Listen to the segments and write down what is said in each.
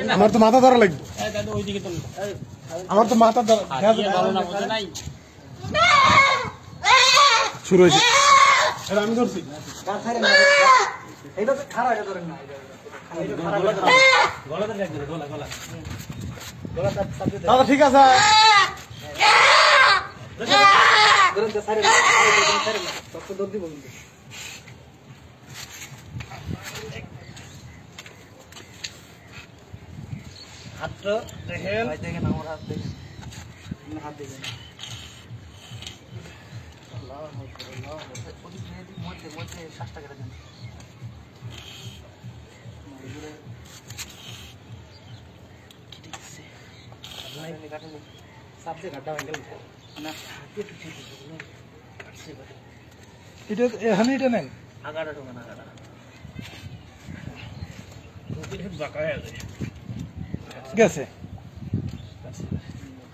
আমার তো মাথা ধরা লাগবে আমার তো মাথা ধরা শুরু হয়েছে আমি ধরছি ঠিক আছে হাতটা দেখেন আমার হাত দেখেন হাত দেখেন মধ্যে শ্বাসটা কেটে দেন এখানে এটা নেন আগাটা ঢোকান আগাটা গেছে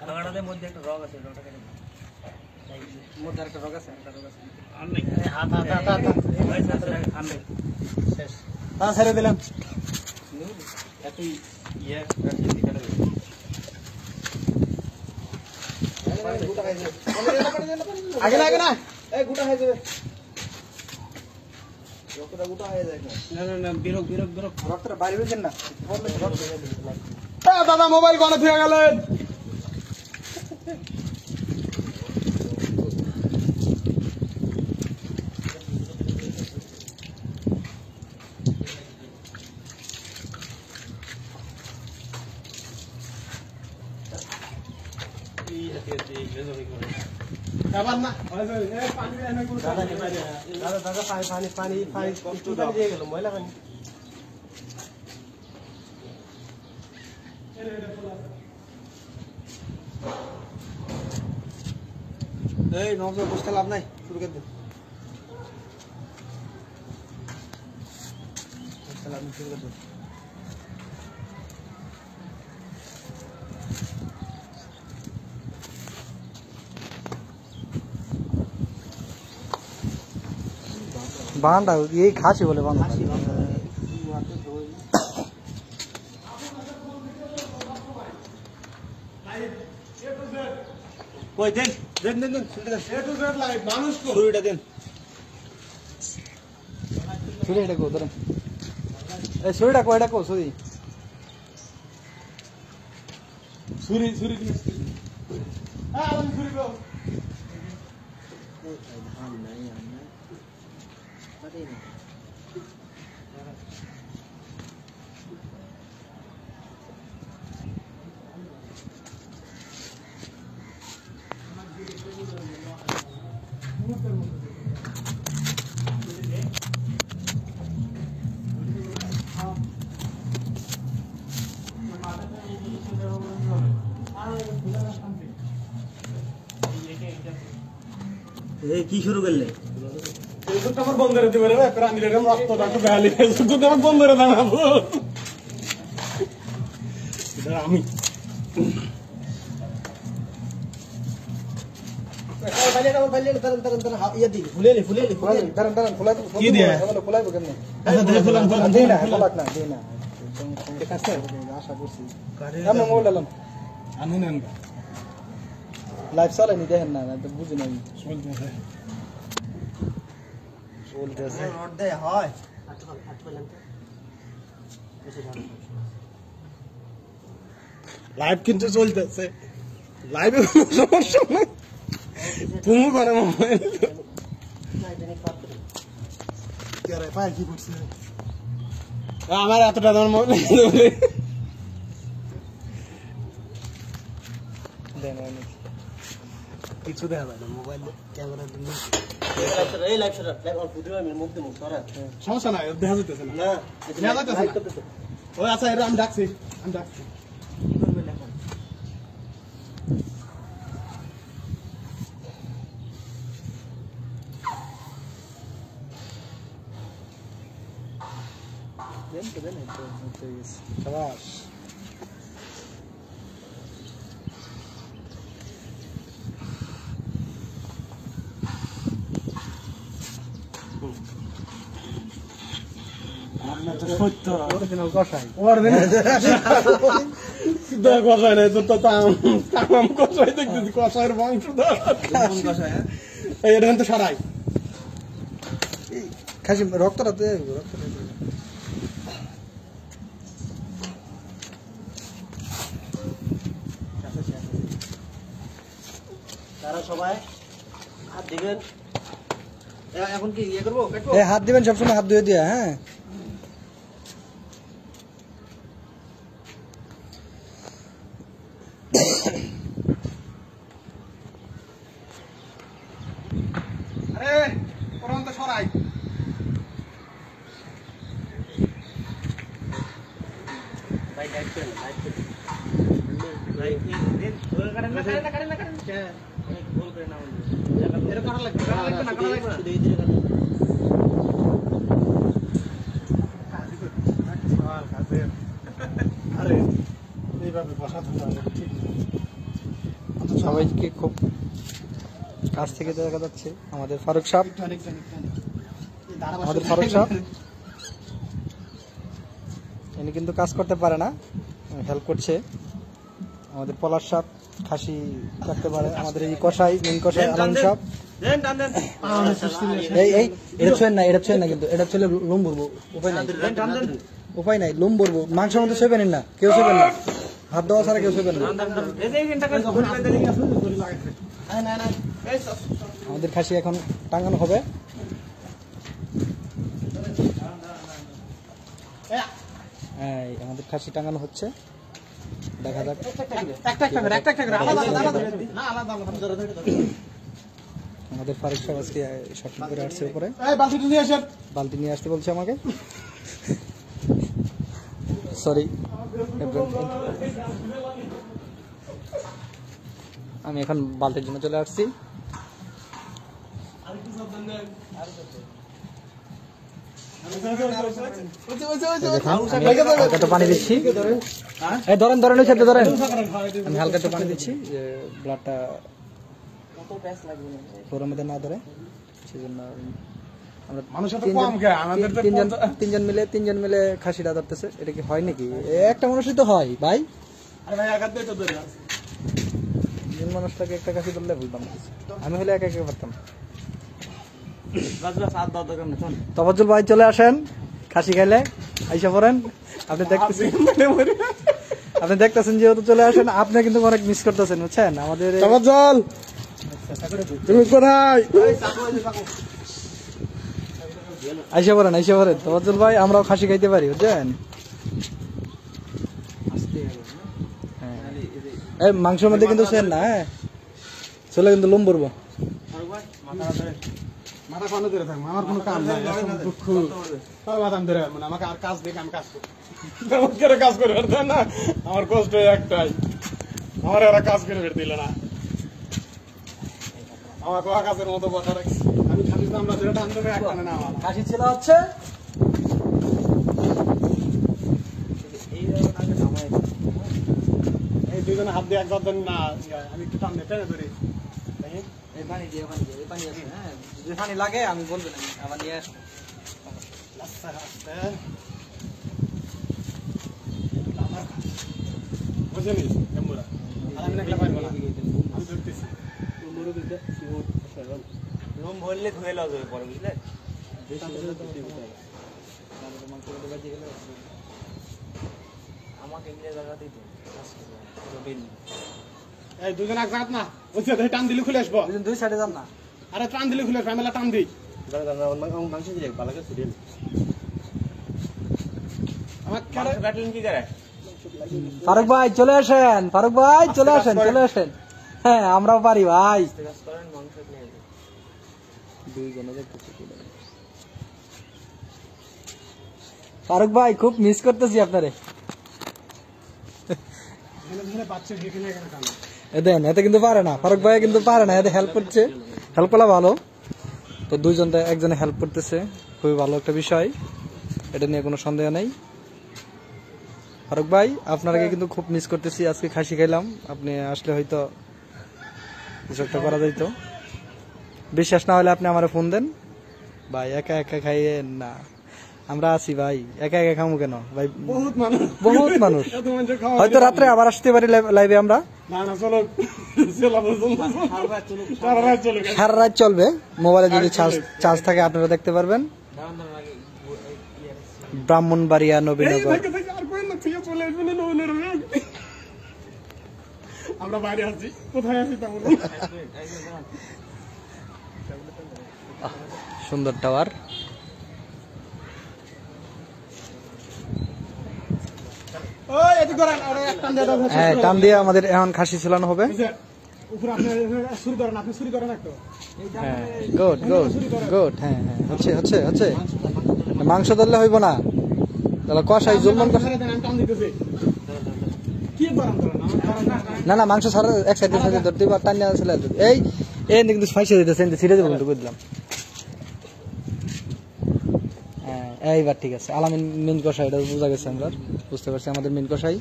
আগাটার মধ্যে একটা রগ আছে রগটা কেটে মধ্যে একটা রগ আছে ছেড়ে দিলাম আগে লাগে না গোটা হয়ে যাবে গোটা হয়ে যায় না বিরক বিরক বিরক রক্তটা বাইরে বেছেন না দাদা মোবাইল গলা থেকে গেলেন বসতে লাভ নাই শুরু করে দেন শুরু করে দেন বাঁধা এই খাসি বলে বাঁধা দেন দেন দেন দেন মানুষ ছুরিটা দেন ছুরিটা কো ধরেন এই ছুরিটা কো এটা কো ছুরি ছুরি ছুরি হ্যাঁ আমি ছুরি কো ধান নাই আমরা আরে না কি শুরু করলে আমার বন্ধ করে দেবে আমার বন্ধ করে দাঁড়াবো আমি আশা করছি আমি নেন লাইভ চালাইনি দেখেন না বুঝি না চলতেছে লাইভ কিন্তু চলতেছে লাইভে কোনো সমস্যা নাই তুমি করে মোবাইল পায় কি করছে আমার এতটা তোমার মোবাইল কিছু দেখা যায় না মোবাইল ক্যামেরা সমস্যা নাই দেখা যেতেছে না ওই আচ্ছা এটা আমি ডাকছি শাবাশ আপনার সত্য অরিজিনাল কষাই কষাই নাই তো তাম কষাই দেখতেছি কষাইয়ের মাংস কষাই এটা কিন্তু সারাই খাসি রক্তটা তারা সবাই হাত দিবেন। এখন কি ইয়ে করবো? হাত দিবেন সবসময়, হাত ধুয়ে দিয়ে। হ্যাঁ আরে কোরআন তো সরাই ভাই লাইট করেন, লাইট করেন। লাইট দিন। কাটেন না, কাটেন না, কাটেন না, কাটেন না। অনেক ভুল করে না বলুন। এটা কাটা লাগবে, কাটা লাগবে না, কাটা লাগবে না। ধীরে ধীরে কাটেন। আরে এইভাবে বসাতে হবে ঠিক না। সবাইকে খুব কাছ থেকে দেখা যাচ্ছে আমাদের ফারুক সাহেব, আমাদের ফারুক সাহেব ইনি কিন্তু কাজ করতে পারে না, হেল্প করছে। আমাদের পলাশ সাহেব খাসি কাটতে পারে, আমাদের এই কষাই মেন কষাই আলম সাহেব। দেন, টান দেন। এই এটা ছুঁয়েন না, এটা ছুঁয়েন না, কিন্তু এটা ছুঁলে লোম ভরবো, উপায় নাই, দেন, টান দেন। উপায় নাই, লোম ভরবো। মাংসের মধ্যে ছুঁবেন না, কেউ ছুঁবেন না, হাত দেওয়া ছাড়া কেউ ছুঁবেন না। টান দেন, টান। এই যে এইখানটা করে ঘুরে বেঁধে দিন। আয় না, না। এই সব। আমাদের খাসি এখন টাঙানো হবে। এই আমাদের খাসি টাঙানো হচ্ছে, দেখা যাক। একটা একটা করে, একটা একটা করে, আলাদা আলাদা আলাদা না, আলাদা আলাদা ধরে ধরে ধরে। আমাদের ফারুক সাহেব আজকে শপিং করে আসছে উপরে, এই বালতিটা নিয়ে আসেন। বালতি নিয়ে আসতে বলছে আমাকে। সরি, আমি এখন বালতির জন্য চলে আসছি। হালকা একটু পানি দিচ্ছি, এই ধরেন ধরেন, ওই সাথে ধরেন। আমি হালকা একটু পানি দিচ্ছি যে ব্লাডটা ফোরের মধ্যে না ধরে, সেজন্য আমরা মানুষের তো কম খায়, আমাদের তো তিনজন মিলে খাসিটা ধরতেছে। এটা কি হয় নাকি? একটা মানুষই তো হয় ভাই, আরে ভাই একা তো ধরে তিন মানুষটাকে একটা খাসি ধরলে বলতাম, আমি হলে একা একা পারতাম। বাস বাস হাত দাও দরকার নেই, শোন। তফাজ্জল ভাই চলে আসেন খাসি খাইলে, আইসা পড়েন। আপনি দেখতেছেন যেহেতু চলে আসেন, আপনি কিন্তু অনেক মিস করতেছেন, বুঝছেন আমাদের। তফাজ্জল তুমি কোথায়? আইসা পড়েন, আইসা পড়েন তফাজ্জল ভাই, আমরাও খাসি খাইতে পারি, বুঝছেন। এই মাংসের মধ্যে কিন্তু সেন না, হ্যাঁ চলে কিন্তু লোম ভরবো। মাথা কানে ধরে থাকবো, আমার কোনো কাম নাই, দুঃখ মাথা ধরে মানে আমাকে আর কাজ দেখে আমি কাজ করি, আমার কেন কাজ করে ফেলতে না, আমার কষ্ট একটাই, আমার এরা কাজ করে ফেলতে দিল না, আমার কোয়া কাজের মতো কথা রাখছি, আমি খালি আমরা যেটা টান দেবে একটা না আমার খাসি ছিল হচ্ছে এই দুজনে হাত দিয়ে একবার দেন না, আমি একটু টান টেনে ধরি। পানি দিয়ে, পানি দিয়ে, পানি আছে, হ্যাঁ যদি পানি লাগে আমি বলবেন, আমি আবার নিয়ে আসবো। আস্তে আস্তে বুঝলি এমরা, আর আমি একটা পারবো না, আমি ধরতেছি রুম ভরলে ধুয়ে লওয়া যাবে পরে, বুঝলে? আমাকে এগুলো জায়গাতেই তো কাজ করতে হবে। এই দুজন এক জায়গা না বলছে টান দিলে খুলে আসবো, দুই সাইডে যান না, আরে টান দিলে খুলে আসবো, আমি টান দিই মাংস দিলে ভালো করে দিন। আমার মাংস কাটলেন কি করে? ফারুক ভাই চলে আসেন, ফারুক ভাই চলে আসেন, চলে আসেন। হ্যাঁ আমরাও পারি ভাই। কাজ করেন, মাংস নিয়ে যান। ফারুক ভাই খুব মিস করতেছি আপনারে। বাচ্চা যেখানে এখানে টান দেন এতে কিন্তু পারে না, ফারুক ভাই কিন্তু পারে না, এতে হেল্প করছে, হেল্প করা ভালো। তো দুইজনটা একজনে হেল্প করতেছে, খুবই ভালো একটা বিষয়, এটা নিয়ে কোনো সন্দেহ নেই। ফারুক ভাই আপনাকে কিন্তু খুব মিস করতেছি, আজকে খাসি খাইলাম, আপনি আসলে হয়তো কিছু একটা করা যাইতো। বিশ্বাস না হলে আপনি আমার ফোন দেন ভাই, একা একা খাইয়েন না। আমরা আছি ভাই, একা একা খামু কেন ভাই? বহুত মানুষ, বহুত মানুষ। এত মানুষের খাওয়া হয়তো রাত্রে আবার আসতে পারি লাইভে আমরা। না না চলো সারা রাত চলো। সারা রাত চলবে, মোবাইলে যদি চার্জ থাকে আপনারা দেখতে পারবেন। ব্রাহ্মণবাড়িয়া নবীনগর। আমরা বাইরে আছি, কোথায় আছি তা বলো। সুন্দর টাওয়ার। হ্যাঁ, টান দিয়ে আমাদের এখন খাসি ঝুলানো হবে। হ্যাঁ, গুড গুড গুড। হ্যাঁ হ্যাঁ, হচ্ছে হচ্ছে হচ্ছে। মাংস ধরলে হইব না, তাহলে কষাই জুলমান কষাই। না না, মাংস ছাড়া এক সাইডে সাইডে ধরতে হবে, টান নেওয়া চলে আসবে। এই কিন্তু ফাইসে দিতেছে, ছিঁড়ে দেবো কিন্তু বুঝলাম। হ্যাঁ, এইবার ঠিক আছে। আলামিন মেন কষাই, এটা বোঝা গেছে, আমরা বুঝতে পারছি। আমাদের মেন কষাই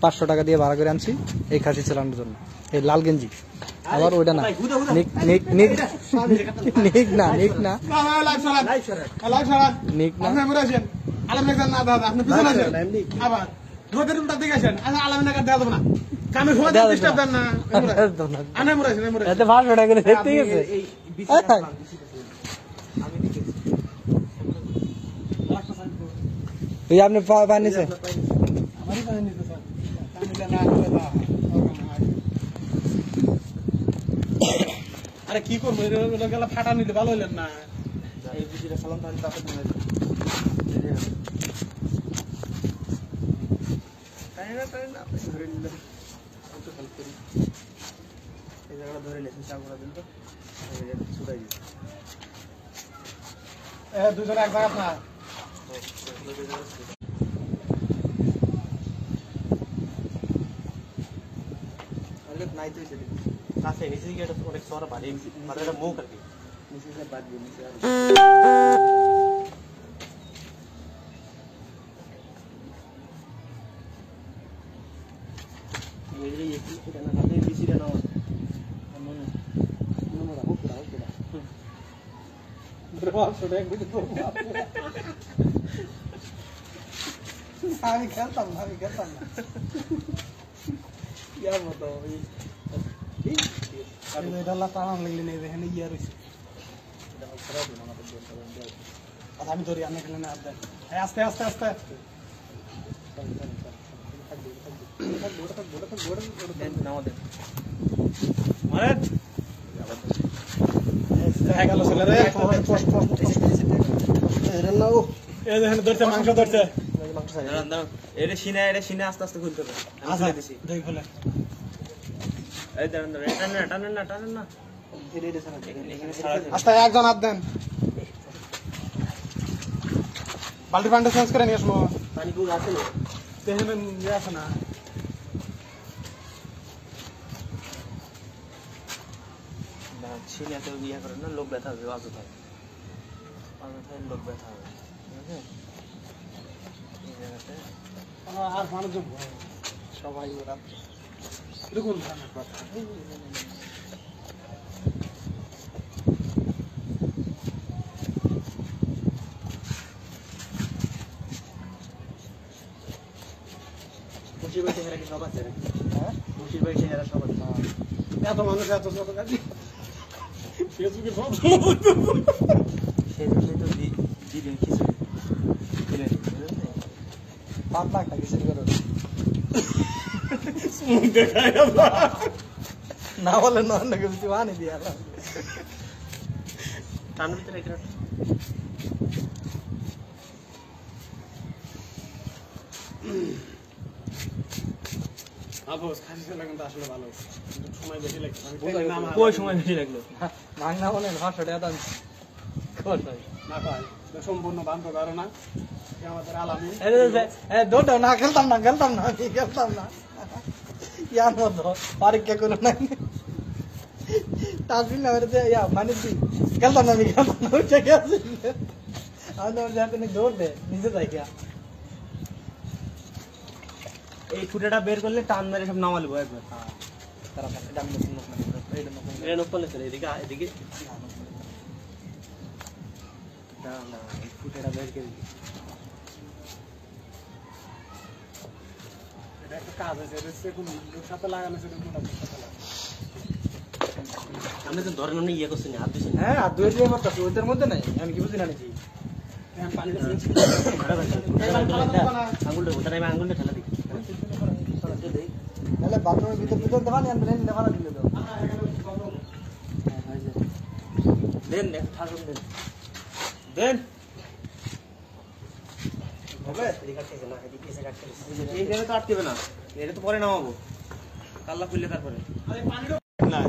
500 টাকা দিয়ে ভাড়া করে আনছি এই খাসি চালানোর জন্য। এই লাল গেঞ্জি আবার ওইটা না, নিক নিক নিক নিক না, নিক না, নিক না। এতে 500 টাকা করে দেখতে গেছে। এই আপনি পানি নিছে? আরে কি করবো, গেলা ফাটা নিলে ভালো হইলেন না। দুজনে এক জায়গা না। নাই তো কাছে নিচে গিয়ে অনেক সরা বাড়ি মানে এটা মুখ আর কি নিচে বাদ দিয়ে নিচে আর মেরে একটু এটা না হাতে বেশি না মনে মনে হোক না হোক না ব্রাভো ছোট এক দিকে তো আমি খেলতাম না ইয়ার মতো আমি ডালা টানান লাগলি নেই এখানে ইয়ার হইছে। আমি ধরি, আমি খেলে না আস্তে আস্তে আস্তে আস্তে মাংস ধরছে। এটা সিনে আস্তে আস্তে খুলতে হবে। টানেন না আস্তে একজন হাত দেন। বালতি পানিটা চেঞ্জ করে নিয়ে আসবো। পানি পুরো আছে না আছে না। সিনে এত ইয়ে করে না, লোক ব্যথা হবে, অযথায় লোক ব্যথা হবে। এই জায়গাতে আর মানুষজন সবাই ওরা এরকম মুশির চেহারা কি সব আছে? হ্যাঁ, মুশির ভাই চেহারা সব আছে। এত মানুষ এত ছোট কাজ ফেসবুকে সব সেই জন্যই তো দিদিন কিছু দিলেন 5 লাখ টাকা সেল করো দেখায় না বলে না অন্য কিছু বানি দিয়া টান ভিতরে একটা আবস খাসি লাগলে আসলে ভালো, সময় বেশি লাগছে। কই সময় বেশি লাগলো? মাংনা বলেন 500 টাকা দাম কত না ভাই, সম্পূর্ণ বান্ধব ধারণা আমাদের আলামিন। এই দোটো না খেলতাম না আমি খেলতাম না ইয়ার মতো পরীক্ষা করো না তাজবিন না মেরে ইয়া মানে দি খেলতাম না আমি উঠে গেছি আমি তো যাতে নি দৌড় দে নিজে যাই গিয়া এই ফুটাটা বের করলে টান মেরে সব নামালবো একবার। তারা এটা আমি নতুন নতুন এটা নোক করলে চলে এদিকে এদিকে না এই ফুটাটা বের করে একটা কাজ আছে, এটা হচ্ছে কোন লোক সাথে লাগানো আছে, এটা মোটা সাথে লাগানো। আপনি তো ধরেন উনি ইয়ে করছেন হাত দিয়েছেন হ্যাঁ আর দুই দিয়ে করতেছে ওইটার মধ্যে নাই আমি কি বুঝি না নাকি এখন পানিটা চেঞ্জ আঙুলটা ওটা টাইমে আঙুলটা ঠেলা দিই তাহলে বাথরুমের ভিতর ভিতর দেবা নি আনবেন দেওয়া দিলে দাও দেন ঠাকুর দেন দেন হবে এদিকে কাটতেছে না এদিকে এসে কাটতেছে এই জায়গায় তো আটকেবে না এটা তো পরে নামাবো কাল্লা খুললে তারপরে না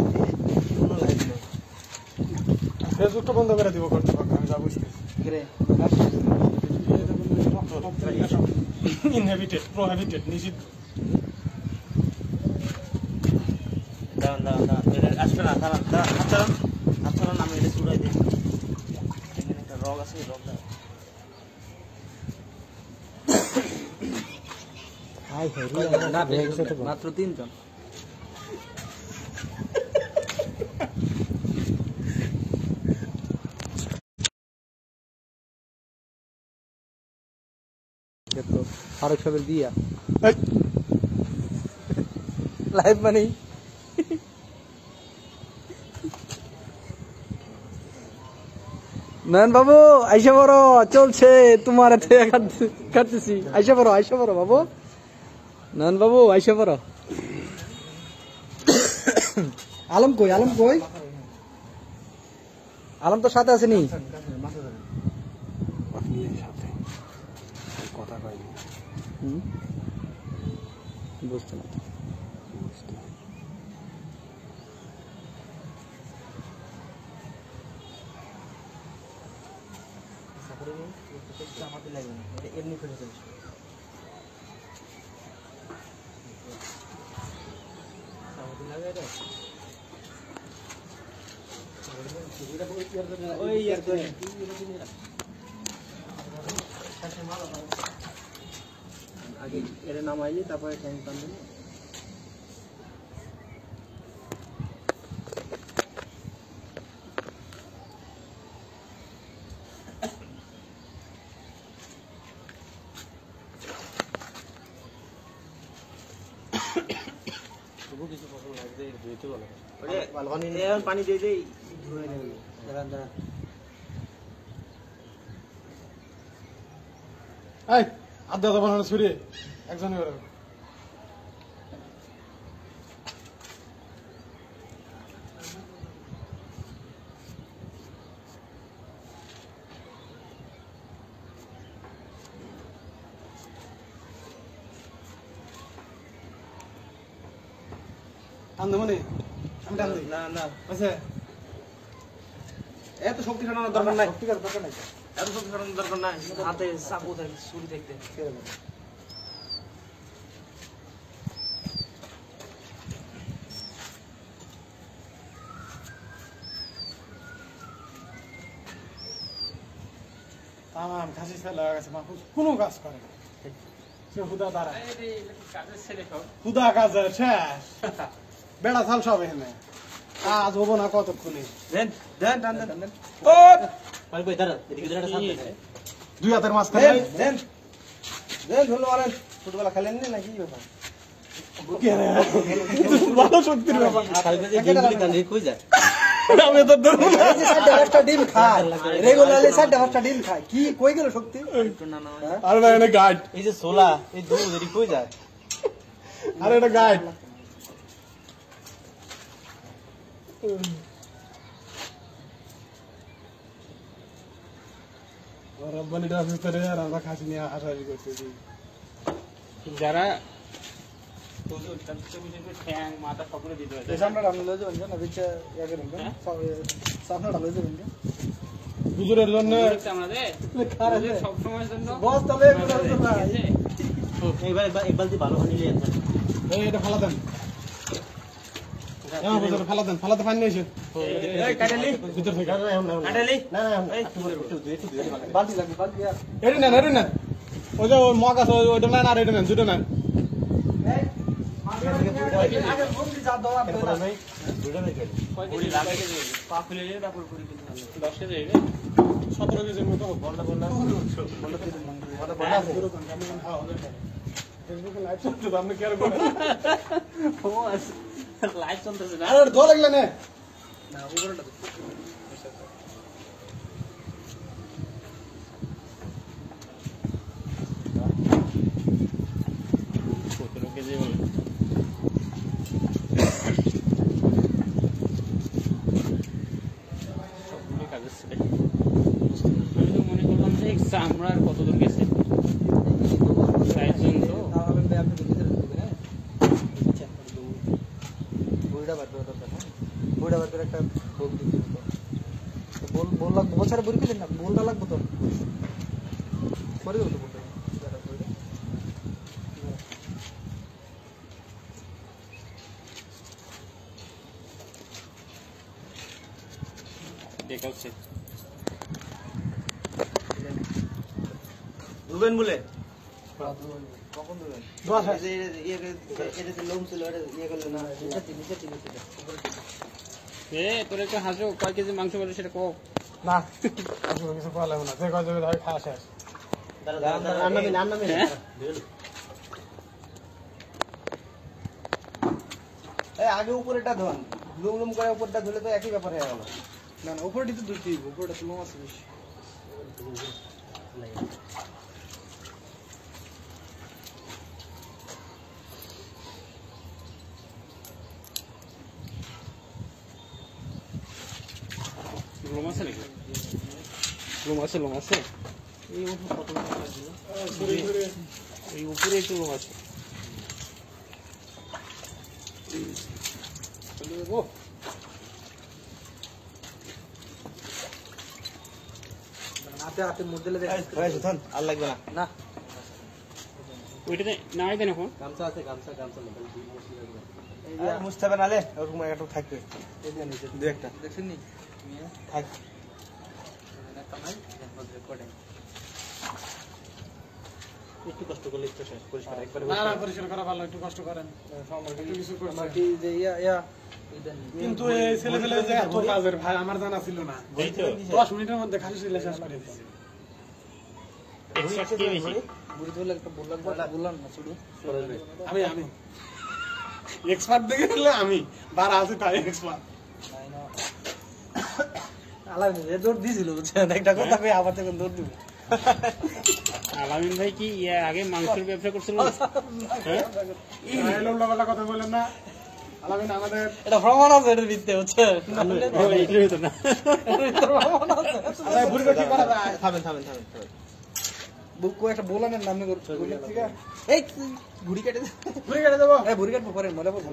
ফেসবুকটা বন্ধ করে দিব কর্তৃপক্ষ, আমি যা বুঝতেছি। ইনহেবিটেড, প্রোহিবিটেড, নিষিদ্ধ। দাঁড়ান দাঁড়ান দাঁড়ান আসবে না দাঁড়ান দাঁড়ান হাত ছাড়ান আমি এটা চুড়াই দিই এখানে একটা রগ আছে রগটা মাত্র 3 জন ফারুক সাহেবের বিয়া লাইভ মানে নয়ন বাবু আইসা বড় চলছে তোমার কাটতেছি আইসা বড় বাবু নয়ন বাবু আইসা বড় আলম কই আলম তো সাথে আসেনি কথা কয়নি। বুঝতে না আমাদের লাগবে না এটা এমনি করে চলছে আমাদের লাগে এটা ওই ইয়ার করে আগে এর নামাইলি তারপরে ট্যাঙ্ক টানবে পানি দিয়ে দেই ধুয়ে নেবে দাঁড়ান দাঁড়ান এই আড্ডা তো বানানো ছুরি একজনই করে টান দেবো নি আমি টান দিই না না আচ্ছা এত শক্তি খাটানোর দরকার নাই সত্যিকার দরকার নাই এত শক্তি খাটানোর দরকার নাই হাতে চাকু থাকে ছুরি দেখতে তামাম খাসি ছেলে হয়ে গেছে মাহফুজ কোনো কাজ করে না সে হুদা দাঁড়ায় হুদা কাজের শেষ বেড়া ছাল সব এখানে কাজ হবো না কতক্ষণে দেন দেন টান দেন দেন ও ভাই কই দাঁড়া এদিকে দাঁড়া সামনে দুই হাতের মাঝখানে দেন দেন ধরলো মারেন ছোটবেলা খেলেন না নাকি ব্যাপার ভালো শক্তির ব্যাপার কালকে যে গেমগুলি কালকে কই যায় আমি তো ধরবো না ডিম খায় রেগুলারলি 4-5টা ডিম খায় কি কই গেল শক্তি একটু না না আরে না এটা গাইড এই যে সোলা এই দুধ এদি কই যায় আরে এটা গাইড রব্বানিটা ভিতরে আর আমরা খাসি নিয়ে আসারি করতেছি যারা ঠ্যাং মাথা সকলে দিতে হয় সামনে ডালে লয়ে যাবেন না বিচে ইয়াকে রবেন সামনে ডালে যাবেন হুজুরের জন্য আমাদের সব সময়ের জন্য বস তবে এইবার এক বালতি ভালো পানি নিয়ে আসেন এই এটা ফালা দেন হুজুর ফালা দেন ফালাতে পানি নিয়ে এসে এই কাটালি ভিতর থেকে কাটালি না না এই একটু বালতি লাগবে বালতি আর এটি নেন ওই যে ওই মগ আছে ওইটা নেন আর এটা নেন দুটো নেন আগে বন্দি যা দাও আপনি পুরি লাগে পা খুলে দিয়ে তারপর পুরি কিনে 10 কেজি 17 কেজির মতো বন্ডা বন্ডা বন্ডা আছে ফেসবুকে লাইভ চলছে তো আপনি কেয়ার করেন ও লাইভ চলতেছে না আরে ধোয়া লাগলে না না উপরেটা তো কেজি বলে সবগুলো কাজের ছেলে আমি তো মনে করলাম যে চামড়ার কত দূর গেছে সাইজন তো আপনি বুঝতে পারবেন হ্যাঁ বইটা বার করে দাও হ্যাঁ বইটা বার করে একটা বল দিতে হবে তো বল লাগবে বছরে বই পেলেন না বলটা লাগবে তো করে দেবো তো বলটা দেখাচ্ছে রুবেন বলে কখন দেবেন দোয়া এই যে এটা যে লোম ছিল এটা ইয়ে করলে না তোর একটু হাসো কয় কেজি মাংস বলে সেটা কো না আসলে কিছু করা লাগবে না যে কয় যাবে তাই খাওয়া শেষ আগে উপরেটা ধন লুম লুম করে উপরটা ধুলে তো একই ব্যাপার হয়ে গেল না না উপরে তো দুইটি উপরেটা তো লোম আছে বেশি লোম আছে নাকি লোম আছে এই উপর কত লাগছিল এই উপরে একটু লোম আছে হাতে হাতে মধ্যে লেগে ধন আর লাগবে না না ওইটাতে নাই দেন এখন গামছা আছে গামছা মুছতে হবে নালে ওরকম একটু থাকবে এই যে নিচে দু একটা দেখছেন নি থাক একটু কষ্ট করলে একটু শেষ পরিষ্কার একবার না না পরিষ্কার করা ভালো একটু কষ্ট করেন একটু কিছু করছে কি যে ইয়া কিন্তু এই ছেলে ফেলে যে এত কাজের ভাই আমার জানা ছিল না এই তো 10 মিনিটের মধ্যে খালি ছেলে শেষ করে দিয়েছে এক্সট্রা কি বেশি বুড়ি ধরলে একটা বললাম না শুধু আমি এক্সপার্ট দেখে গেলে আমি বার আছে তাই এক্সপার্ট আলাদা দৌড় দিয়েছিল বুঝছেন একটা কথা কই আবার তখন দৌড় দিবে আলামিন ভাই কি আগে মাংসের ব্যবসা করছিল হ্যাঁ এই লোমলা কথা বলেন না আলামিন আমাদের এটা প্রমাণ আছে এর ভিত্তিতে হচ্ছে এইটাই হতো না প্রমাণ আছে আরে বুড়িটা কি করা যায় থামেন বুক একটা বলানের নামে করছে ঠিক আছে এই বুড়ি কেটে বুড়ি কেটে দেবো এই বুড়ি কাটবো পরে মরে পড়বো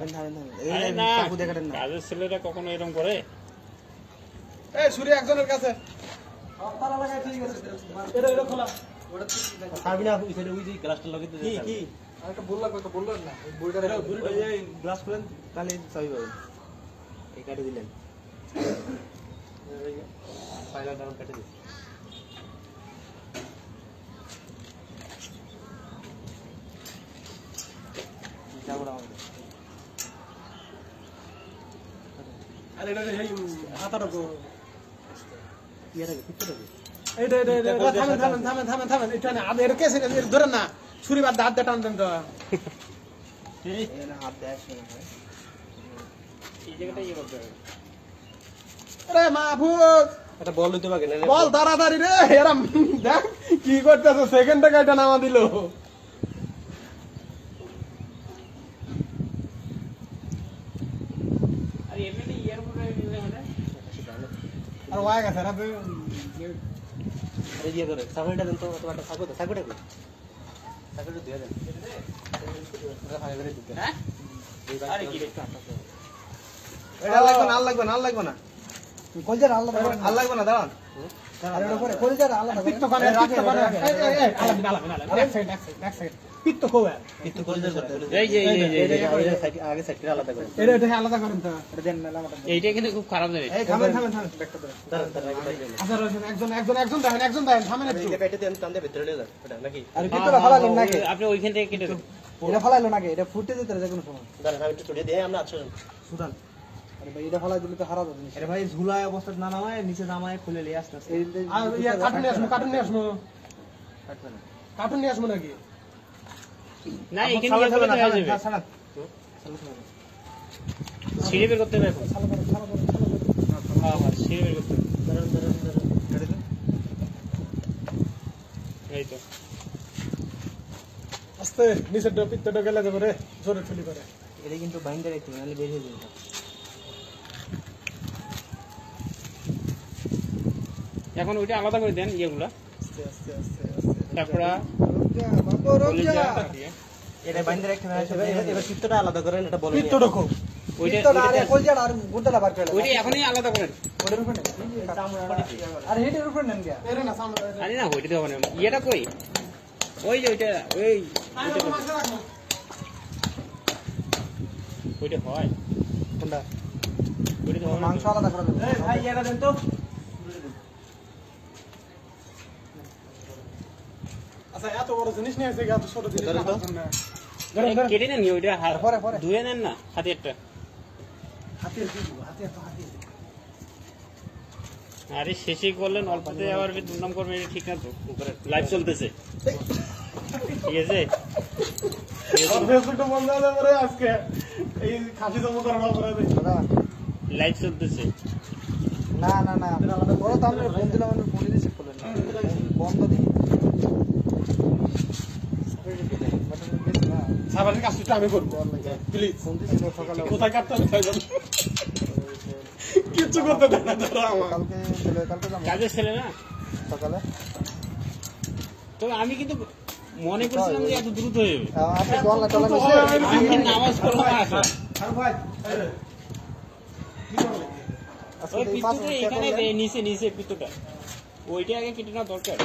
আরে না কাজের ছেলেরা কখনো এরকম করে এই ছুরি একজনের কাছে তারা লাগাই ঠিক আছে এটা খোলা ওটা পারবি না ওই সাইডে ওই যে গ্লাসটা লাগিয়ে দিতে কি একটা বললাম না বুড়িটা ওই গ্লাস খুলেন তাহলে সবই পাবেন এই কাটে দিলেন ফাইনাল ডাউন কেটে দিন আরে এটা এই হাতাটা গো ইয়ে থাকে পিছনে থাকে এটা থামেন এটা না আর এর কেসে ধরেন না ছুরি বাদ দাঁত টান দেন তো এখানে হাত দেয় আসবে না ভাই এই জায়গাটা ইয়ে করতে হবে আরে মাহফুজ এটা বল দিতে পারে না বল তাড়াতাড়ি রে এরা দেখ কি করতেছে সেকেন্ডে কাটা নামা দিল আর এমনি ইয়ার উপরে নিলে হবে আর ওয়াই গেছে রে এই দিয়ে করে সাকুটা দেন তো তোমারটা সাকুটা সাকুটা কই সাকুটা দিয়ে দেন এটা ফাইনাল করে দিতে হ্যাঁ আরে কি রে এটা লাগবে না কলজার আলাদা আর লাগবে না দাঁড়ান আর এটা করে কলজার আলাদা পিত্ত করে এই আলাদা এক সেকেন্ড পিত্ত কোয়া একটু করে দেন এই যে আগে সাইড করে আলাদা করেন এটা আলাদা করেন তো এটা দেন না আমাটা এইটা কিন্তু খুব খারাপ জিনিস এই থামেন দাঁড়ান একজন দেখেন থামেন একটু এই পেটে দেন টান দিয়ে ভিতরে নিয়ে যান এটা নাকি আর ভিতরে ফালাইলেন নাকি আপনি ওইখান থেকে কেটে দেন এটা ফালাইলো নাকি এটা ফুটে যেতে যে কোনো সময় দাঁড়ান আমি একটু ছড়িয়ে দিয়ে আমরা 8 জন সুদান আরে ভাই এটা ফালাই দিলে তো হারাবো জিনিস এটা ভাই ঝুলায় অবস্থা না নামায় নিচে নামায় খুলে নিয়ে আসতে এই আর ইয়া কার্টুন নিয়ে আসবো কার্টুন নিয়ে আসবো নাকি না এখানে ইয়ে করলে তো হয়ে যাবে সিঁড়ি বের করতে হবে এখন হ্যাঁ হ্যাঁ সিঁড়ি বের করতে হবে এই তো আস্তে নিচের পিত্তটা গেলে যাবে রে জোরে ঠুলি করে এটা কিন্তু বাইন্ডার একটু নাহলে বের হয়ে যাবে এখন ওইটা আলাদা করে দেন ইয়েগুলা আস্তে আস্তে আস্তে আস্তে তারপরে এটা বাইন্ডার একটু এবার চিত্রটা আলাদা করেন এটা বলেন পিত্তটা খুব ওইটা ওইটা এখনই আলাদা করেন এরে না সামনে আরে না ওইটা তো হবে না ইয়েটা কই ওই যে ওইটা ওই ওইটা হয় কোনটা ওইটা তো হবে না। মাংস আলাদা করে দেবো ভাই এটা দেন তো আচ্ছা এত বড় জিনিস নিয়ে এসে এত ছোট জিনিস ধরেন তো। না এই কেটে নেন ওইটা পরে, পরে। ধুয়ে নেন না হাতে একটা হাতে তো হাতে আরে শেষে করলেন অল্পতে আবার দুর্নাম করবেন এটা ঠিক না তো উপরে লাইভ চলতেছে ঠিক আছে আর ফেসবুকটা বন্ধ হয়ে যাবে রে আজকে এই খাসি জমা করার ব্যাপারে লাইভ চলতেছে না না না বড় তো আমি ফোন দিলাম আমি ফোন রিসিভ করলেন না বন্ধ দিই সাবানের কাজটা আমি করবো প্লিজ ফোন দিয়েছিল সকালে কোথায় কাটতে হবে তাই জানো কিচ্ছু করতে দেয় না তারা আমার কালকে যাবো কাজের ছেলে না সকালে তবে আমি কিন্তু মনে করছিলাম যে এত দ্রুত হয়ে যাবে আপনি গলা টলা আমি নামাজ পড়লাম আসো আর ভাই কি করলে ওই পিত্তুটা এখানে দে, নিচে নিচে পিত্তুটা ওইটা আগে কেটে নেওয়া দরকার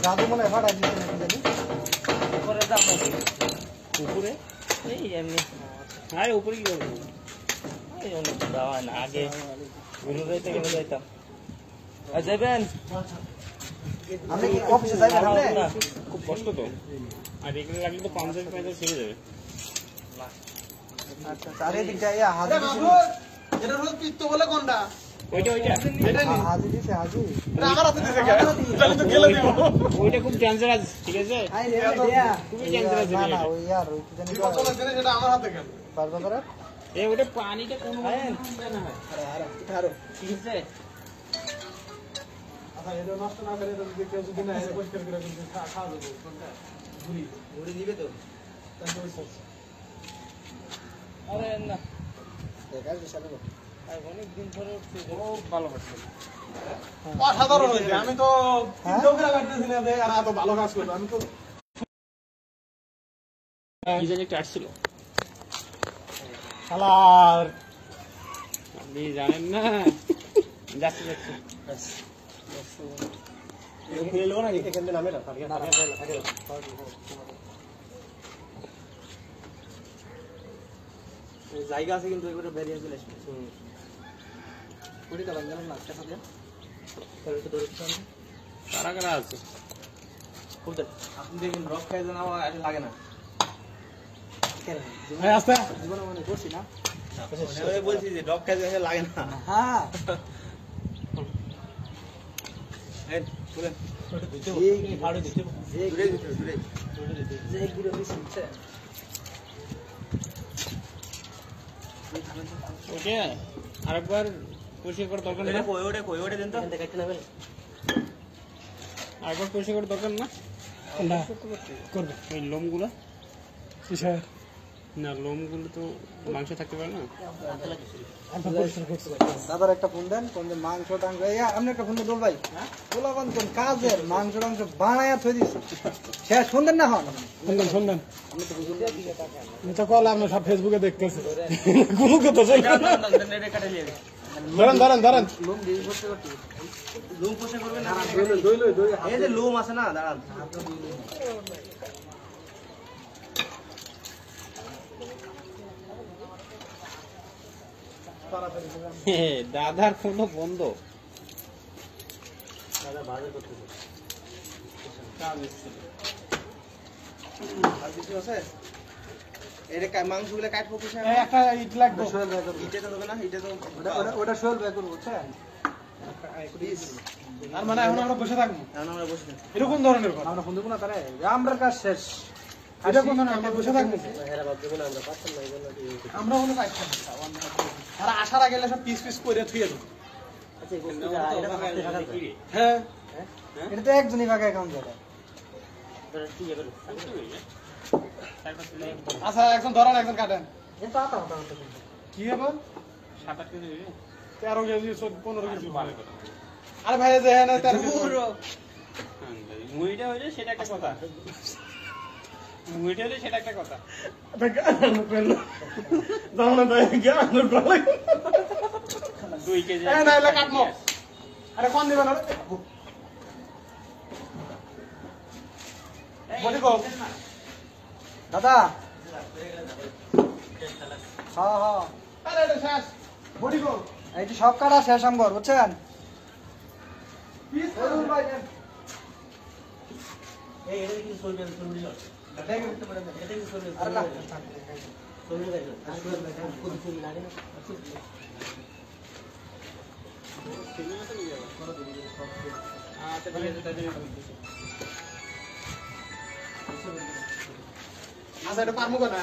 জাদু মনে হয় ফাটাই দিচ্ছে নাকি জানি করে দাম উপরে এই এমনি হ্যাঁ উপরে কি করবো এই অনেক দাওয়া না আগে গুলো যাইতে গেলে যাইতাম আর যাবেন আপনি কি অফিসে যাবেন আপনি খুব কষ্ট তো আর এগুলো লাগলে তো পাঞ্জাবি পাঞ্জাবি ছিঁড়ে যাবে আচ্ছা আর এদিকটা ইয়া হাজি দিছে এটা হলো পিত্ত বলে কোনটা ওইটা ওইটা এটা নি হাজি দিছে হাজি এটা আমার হাতে দিছে কে তাহলে তো গেলে দিব ওইটা খুব ডেঞ্জারাস ঠিক আছে আই রে দিয়া খুবই ডেঞ্জারাস না না এটা ওই ইয়ার ওই কি জানি বিপজ্জনক জিনিস এটা আমার হাতে গেল পারবে করে এই ওটা পানিটা কোনো না হয় ঠিক আছে আচ্ছা এটা নষ্ট না করে এটা যদি কেউ যদি না এটা পরিষ্কার করে কিন্তু খাওয়া যাবে কোনটা ঘুরি ঘুরে দিবে তো তারপরে সরছে আরে না দেখা যাবে সামনে অনেক দিন ধরে উঠছে খুব ভালো হচ্ছে অসাধারণ হয়েছে আমি তো চিন্তাও করে পারতেছি না যে আর এত ভালো কাজ করবো আমি তো কি জানি একটা আসছিল শালার আপনি জানেন না যাচ্ছে যাচ্ছে খুলে নেবো নাকি এখান থেকে নামে না জায়গা আছে কিন্তু এগুলো বেরিয়ে চলে আসবে কুড়ি টাকা গেলাম না টাকা দিয়ে তাহলে তো ধরে কারা কারা আছে খুলতে আপনি দেখুন রক খাই দেন আমার আর লাগে না এই আস্তে জীবনে মনে করছি না বলছি যে ডগ খাই দেন লাগে না হ্যাঁ এই খুলেন এই ফাড়ে দিতে যে দূরে যে গুলো দিচ্ছে ওইটা আরেকবার পরিষ্কার করার দরকার না ওটা দেন তো কাটতে নেবেন আরেকবার পরিষ্কার করার দরকার না কোনটা করবে ওই লোমগুলো কিসের না লোমগুলো তো মাংস থাকতে পারে না আমি পরিষ্কার করছি দাদার একটা ফোন দেন কোন মাংস টাংস আপনি একটা ফোন দোল ভাই বলাবান কোন কাজের মাংস টাংস বানায়া থই দিছি শেষ ফোন দেন না হন শুনবেন শুনবেন আমি তো কল আপনার সব ফেসবুকে দেখতেছি কোনো কথা চলবে না ধরেন ধরেন ধরেন লোম দিয়ে করতে করতে লুম পোষা করবেন না দই এই যে লুম আছে না দাঁড়ান দাদার ফোনও বন্ধ দাদা বাজার করতেছে কাজ এসেছিল আর কিছু আছে এটা মাংসগুলো কাটবো কিছু এই একটা ইট লাগবে সোহেল ভাই করবো ইটা তো দেবে না এটা তো ওটা সোহেল ভাই করবো বুঝছেন প্লিজ আর মানে এখন আমরা বসে থাকবো এখন আমরা বসে থাকি। এরকম ধরনের কথা আমরা ফোন দেবো না তারে আমরা কাজ শেষ এটা কোন ধরনের আমরা বসে থাকবো এরা ভাবছে না আমরা পাচ্ছেন না, এই জন্য আমরা হলো পাইছি আর আসার আগে সব পিস পিস করে থুয়ে দেবো আচ্ছা, এই বস্তুটা এটা তো হাতে থাকা যায়। হ্যাঁ এটা তো একজনই ফাঁকা অ্যাকাউন্ট যাবে ধরেন, ঠিক আছে, আচ্ছা একজন ধরেন একজন কাটেন এটা আতা হতা হতা কি হবে 7-8 কেজি হইবে? 13 কেজি 15 কেজি আরে ভাই যে হ্যাঁ 13 কেজি মুড়িটা হইলে সেটা একটা কথা, মুড়িটা হইলে সেটা একটা কথা। দাও না ভাই গানোর গলা 2 কেজি এ না এলা কাটমো আরে কোন দিবেন আরে বলি গো দাদা হ্যাঁ হ্যাঁ আরে এটা শেষ বডি গো এই যে সব কাটা শেষ আমগর বুঝছেন পিস এই এটা কি সরবে সরবে না, এটা কি সরবে আরে না সরবে না, আর কোন সরবে লাগে না। আচ্ছা এটা পারমু না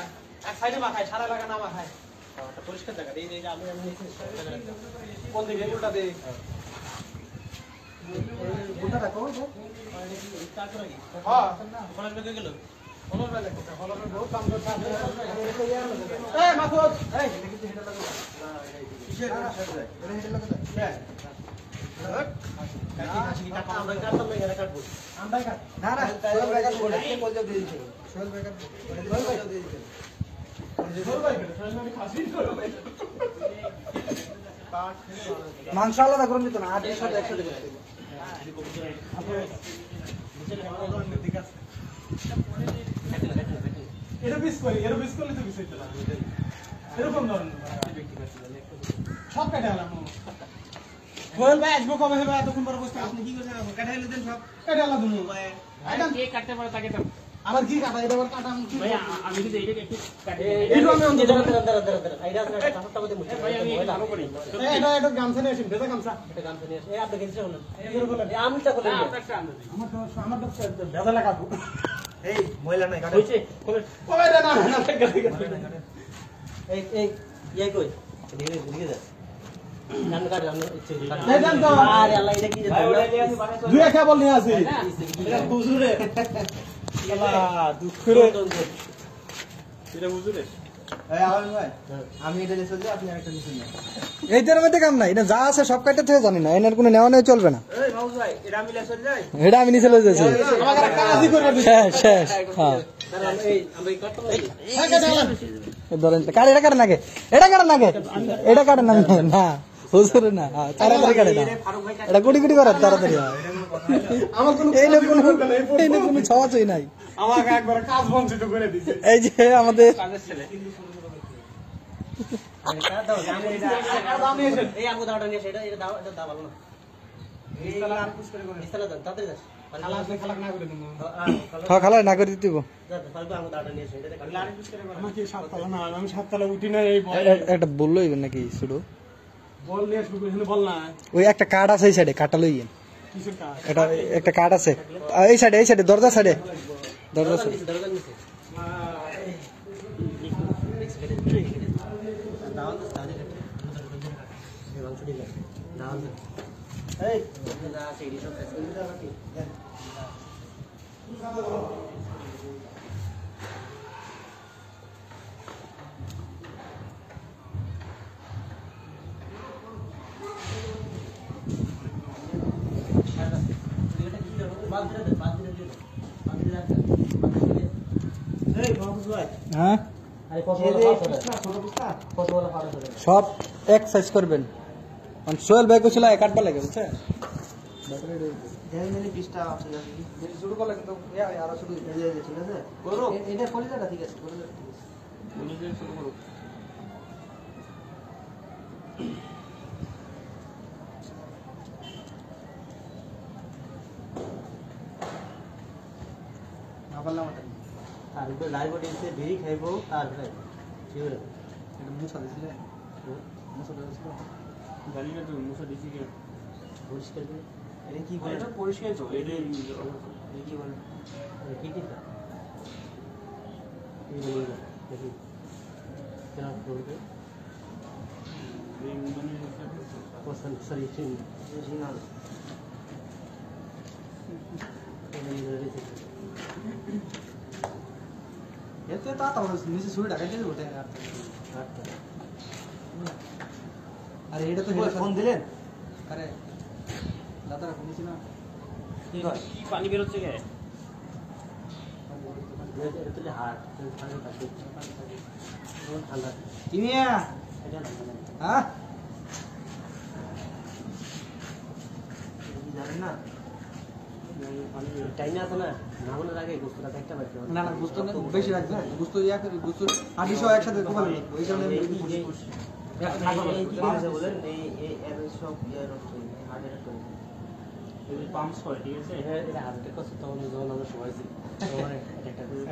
এক সাইডে মাখায় সারা লাগা না মাখায় একটা পরিষ্কার জায়গা এই যে আমি কোন দিকে উল্টা দে বুটা রাখো হ্যাঁ কলেজ বেগে গেল হলর বেলা কথা হলর বহুত কাম করতে আছে এই মাসুদ এই এটা কিন্তু হেডা লাগা কিসের এটা হেডা লাগা আমরা কাটতাম না, এরা কাটবো। আমরা কাট না না সোহেল বেকার বলে কে বলতে দিয়ে দিছে সোহেল বেকার দিয়ে দিছে জোর ভাই আমি খাসি করব মাংস আলাদা করে দিত না আটের সাথে একসাথে করে দিত এটা বিস করি এর বিস করলে তো বিস হইতো না এরকম ধরনের সব কেটে আলাম সোহেল ভাই আসবো কবে হবে এতক্ষণ পর বসতে আপনি কি করছেন? কাটাইলে দেন সব। কেটে আলাম তুমি কে কাটতে পারে তাকে তো আবার কি কাটা এটা আবার কাটা ভাই আমি যদি এইটাকে একটু কাটি এটা আমি অন্তত আইডা আছে একটা হাতটা মধ্যে মুছে। ভাই আমি একটু ভালো করি এটা গামছা নিয়ে আসেন ভেজা গামছা এটা গান শুনিয়ে এই আপনি গেছে হলেন এই আমটা করলেন আপনারটা আনতে আমার তো ভেজা লাগাবো এই ময়লা নাই কাটা হইছে কবে কবে এটা না না এই এই কই ধীরে ধীরে যা গান কাট আমরা ইচ্ছে এই দেন তো। আরে আল্লাহ এটা কি ভাই ওটা দিয়ে আমি বানাই দুই একটা বল নিয়ে আসি এটা বুঝুরে দুঃখ করে এটা বুঝুরে এই আওয়াজ ভাই আমি এটা নিয়ে চলে আপনি আরেকটা নিয়ে চলে এইটার মধ্যে কাম নাই এটা যা আছে সব কাটতে থেকে জানি না এনার কোনো নেওয়া নেই চলবে না এই মাউস ভাই এটা আমি লেসে যাই এটা আমি নিচে লয়ে যাচ্ছি আমাকে একটা কাজই করে দিছে শেষ শেষ হ্যাঁ দাঁড়ান এই আমরা এই করতে পারি হ্যাঁ কেটে আলাম ধরেন কাটে এটা কাটে নাকে এটা কাটে নাকে এটা কাটে না না হুজুরে না হ্যাঁ, তাড়াতাড়ি কাটে না ফারুক ভাই এটা কোটি কোটি করে তাড়াতাড়ি হয় আমার কোনো এই না কোনো ছাওয়াছই নাই আমাকে একবার কাজ বঞ্চিত করে দিছে এই যে আমাদের কাজের ছেলে এটা দাও জানি এটা দাম নিয়েছেন এই আমগো দাওটা নিয়ে এটা এটা দাও ভালো না এই তালা আর পুশ করে করে ইস্তালা দাও তাড়াতাড়ি যাস খালা আসলে খালা না করে দিন হ্যাঁ খালা না করে দিতে ফারুক আমগো দাওটা নিয়ে এটা খালা আর পুশ করে করে আমাকে সাততলা না আমি সাততলা উঠি না এই বল একটা বললো ইবেন নাকি শুধু বল নিয়ে শুরু করে বল না ওই একটা কার্ড আছে এই সাইডে কাটা লইয়েন কিসের কাজ এটা একটা কার্ড আছে এই সাইডে দরজা সাইডে দরজা সাইডে দরকার নিছে দাও তো দাও এই মাংস দিলে দাও এই না সেই সব হ্যাঁ আরে কসওয়ালা ফাটা চলে সব এক সাইজ করবেন সোহেল ভাই কইছিল কাটবা লাগে বুঝছে দেন দিলে 20টা অপশন আছে কি শুরু করলে কিন্তু আর শুরু ঠিক আছে করো এটা কলিজাটা ঠিক আছে কলিজাটা নিজে শুরু করো না পারলাম আর ডায়াবেটিসে বেরি খাইবো তারপরে ঠিক আছে এটা মুছা দিছিলে মুছা দিছিলে জানি না তো মুসা দিছি কি পরিষ্কার করে এটা কি বলে? এটা পরিষ্কার তো এটা এটা কি বলে? কি কি তা? এই বলে দেখি কেন করবে? এই ইন্দোনেশিয়া কোশ্চেন সরি চিন জিনাল এতে তা তাও নিচে ছুরি ঢাকাই দিয়ে ওঠে আর আরে এটা তো ফোন দিলেন? আরে দাদারা ফোন দিছি না কি হয়? কি পানি বের হচ্ছে কে? এটা তো হার্ট ঠান্ডা থাকে ঠান্ডা কিমিয়া এটা হ্যাঁ জানেন না টাইম আছে না নামানোর আগে গোস্তটা একটা বাড়তে না না বুঝতো না বেশি রাখবে বুঝতো ইয়া করে বুঝতো আদি সহ একসাথে কোপাল ওই জন্য আমি কি করেছে বলেন এই এর সব ইয়ার হার্ট অ্যাটাক করে পাম্পস করে ঠিক আছে এটা হার্ট অ্যাটাক করছে তখন যখন আমরা শোয়াইছি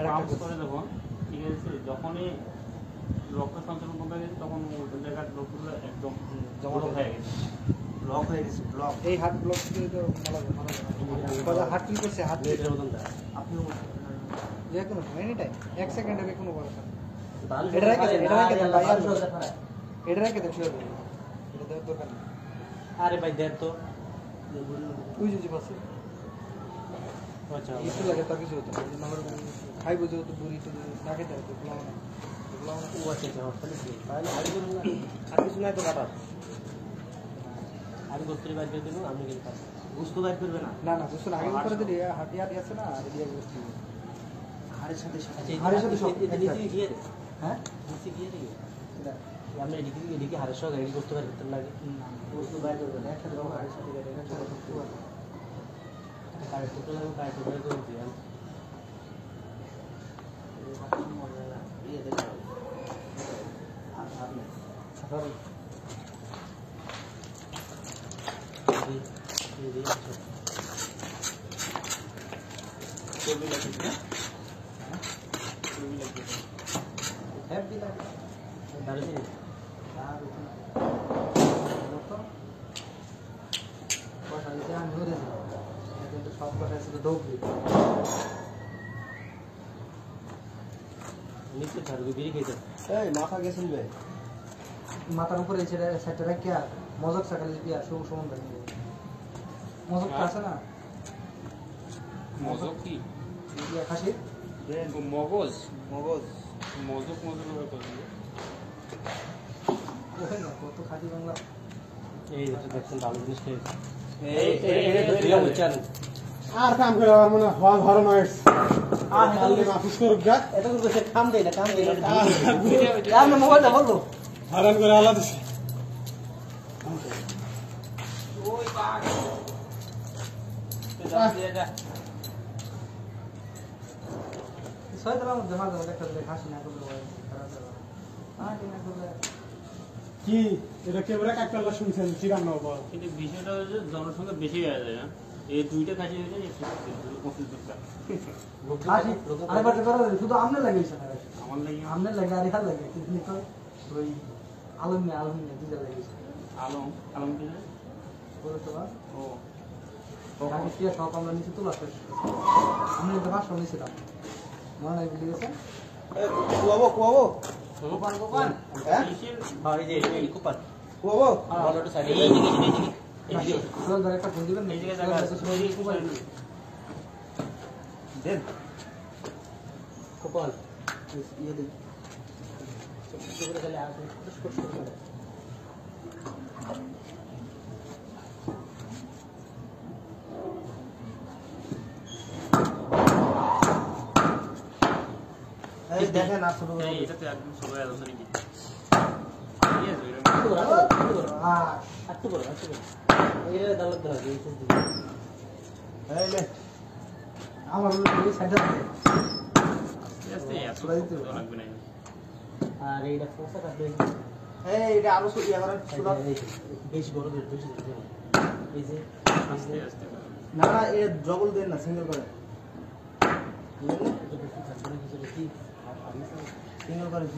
পাম্পস করে যখন ঠিক আছে যখনই রক্ত সঞ্চালন কমে গেছে তখন ওই জায়গার রক্তগুলো একদম জমা হয়ে গেছে ব্লক হয়ে গেছে ব্লক এই হাত ব্লক দিয়ে তো মারা হাত কি করছে হাত এটার মতন দা আপনিও যে কোনো এনি টাইম 1 সেকেন্ড হবে কোনো বড় তাহলে এটা রেখে দেন, এটা রেখে দেন, ভাই, আর ভাই এটা রেখে দেন শুয়ে দেন এটা দেওয়ার দরকার নেই আরে ভাই দেন তো তুই যদি পাশে আচ্ছা একটু লাগে তা কিছু হতো না আমার খাইবো যে তো বুড়ি তো না খেতে হতো পোলাও না ও আচ্ছা আচ্ছা হসপিটালে ছিল তাহলে আগে বলুন না আর কিছু নাই তো কাটা আমি গোস্তরি বাইর করে দিলাম আমি কিন্তু গোস্ত বাইর করবে না না না বুঝছো না আগে করে দিলি হাতিয়া দিয়েছে না আর দিয়ে বসছি হাড়ের সাথে হাড়ের সাথে সব নিচে গিয়ে দে হ্যাঁ নিচে গিয়ে দে আমরা এদিকে হাড়ের সঙ্গে এদিকে গোস্ত বাইর করতে লাগে গোস্ত বাইর করবে না একটা রকম হাড়ের সাথে একটা কারের টুকরো লাগবে কারের টুকরো করে দিই হ্যাপি লাগে দারুচিনি আর কথা দিতে আমি ধরে দিই কিন্তু সব কথা ছিল দৌড়ি নিচে ছাড়বে বিড়ি খেতে এই মাথা গেছিল বে মাথার উপরে ছেড়ে সেটা রেখে মজক সাকালে দিয়া শুভ সমান রাখি মজক আছে না মজক কি দিয়া খাসি মগজ মগজ মজক মজক কথা ওখানে না কত খাসি বাংলা এই দেখছেন ভালো জিনিস খেয়েছে আর কাম করে আমার মনে হয় ঘর নয় আর কালকে মাফিস করুক গা এটা তো সে কাম দেয় না আমি মোবাইলটা বলবো হারান করে আলাদা দিছে ছয়তলার মধ্যে মাঝে মাঝে একটা খাসি না করলে খারাপ হবে না করলে কি এটা কেবরা কাকতাল্লা শুনছেন চিরান্ন বল কিন্তু বিষয়টা হচ্ছে জনসংখ্যা বেশি হয়ে যায় না এই দুইটা খাসি হয়ে যায় 25 টাকা খাসি আরেকবার করা যায় শুধু আমনে লাগিয়েছে না আমার লাগে আমনে লাগে আর ইহার লাগে কিন্তু তো ওই আলমিয়া দুইটা লাগিয়েছে আলম কি না? করে তো ও আমি কি সব আমরা নিচে তোলা শেষ আমি তো ভাষণ নিয়েছিলাম মনে নাই বুঝে গেছে কুয়াবো কোপান হ্যাঁ ভাই যে এই কুপান কুয়াবো ভালো একটু সাইডে এই সুন্দর একটা ফোন দিবেন এই জায়গায় জায়গা আছে কুপান দেন কুপান ইয়ে দেন চুপড়ে চলে আসবে স্পষ্ট করে এই দেখেন আসলে এই এটাতে একদম সবাই আলোচনা কি আটটু করো এটা দালত ধরা এই লে আমার সাইডে লাগবে না আর এইটা ফোসা কাটবে এই এটা আরো ইয়া করেন বেশি বড় করে বেশি এই যে আস্তে আস্তে না না এ ডবল দেন না সিঙ্গেল করেন সিঙ্গেল করেন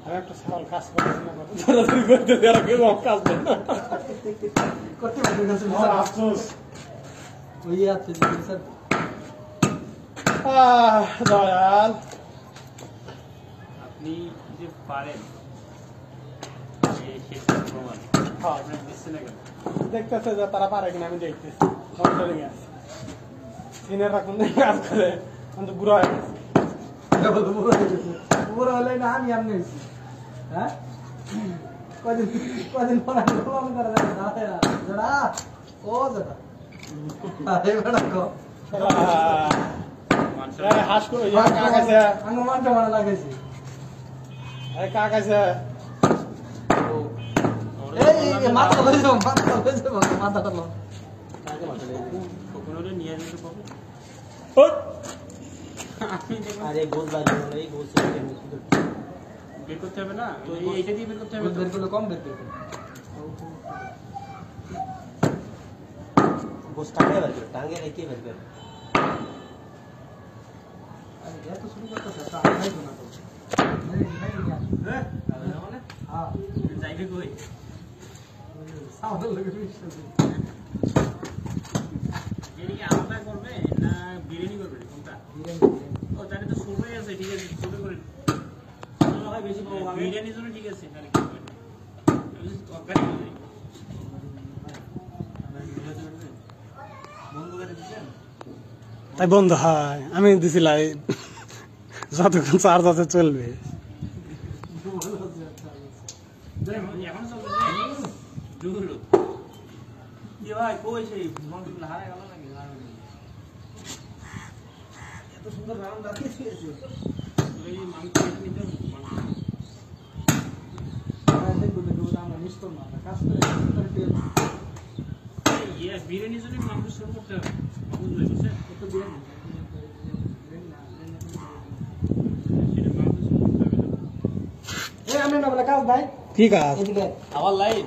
আমি একটা সকাল কাজ করতেছি না দৌড়াদৌড়ি করতেছি আর কেউ আমার কাজ দেয় না করতে পারবে না আমার আফসোস ওই আছে যে স্যার দয়াল আপনি যে পারেন সেটা প্রমাণ হ্যাঁ আপনার দিচ্ছে না কেন? দেখতেছে যে তারা পারে কিনা আমি দেখতেছি মনিটরিং আছে সিনিয়ররা কোন দিন কাজ করে আমি তো বুড়ো হয়ে গেছে পুরো হলে না আমি আমনে হইছি হ্যাঁ কদিন কদিন পরে ফোন করে জড়া ও জড়া আরে বড় কো হাস করে কাক আছে আঙ্গ মানটা মানা লাগাইছি কাক আছে এই মাথা লইছো মাথাটা লো কখনো নিয়ে যেতে পারবে আরে গোল বাজে না এই গোল থেকে বের করতে হবে না এইটা দিয়ে বের করতে হবে তো। বের করলে কম বের করবে গোল টাঙ্গে বের করে টাঙ্গে রেখে বের করে আরে এত শুরু করতেছ তা আইতো না তো হ্যাঁ যাইবে কই সাউন্ড লাগে বিশ্বাস এদিকে আলাদা করবে না বিরিয়ানি করবে কোনটা ও তাহলে তো সময় আছে ঠিক আছে ছোট করে হয় বেশি বিরিয়ানির জন্য ঠিক আছে তাহলে কি করবে আমি তরকারি করে দিই বন্ধু করে দিচ্ছেন তাই বন্ধ হয় আমি দিছিলাম যতক্ষণ চার্জ আছে চলবে এখন চলবে জুহুলু কি ভাই কই সেই মাংসগুলো হারাই গেল নাকি এত সুন্দর রাউন্ড রাখিয়েছি এই মাংস নিতে মাংস দেখবো দেখবো আমরা মিস করব না কাজ করে ইয়ে বিরিয়ানির জন্য মাংস শুরু করতে হবে বুঝলে বুঝছেন একটু বিরিয়ানি সেটা মাংস শুরু করতে হবে এই আমি না বলে কাজ ভাই ঠিক আছে এদিকে আবার লাইট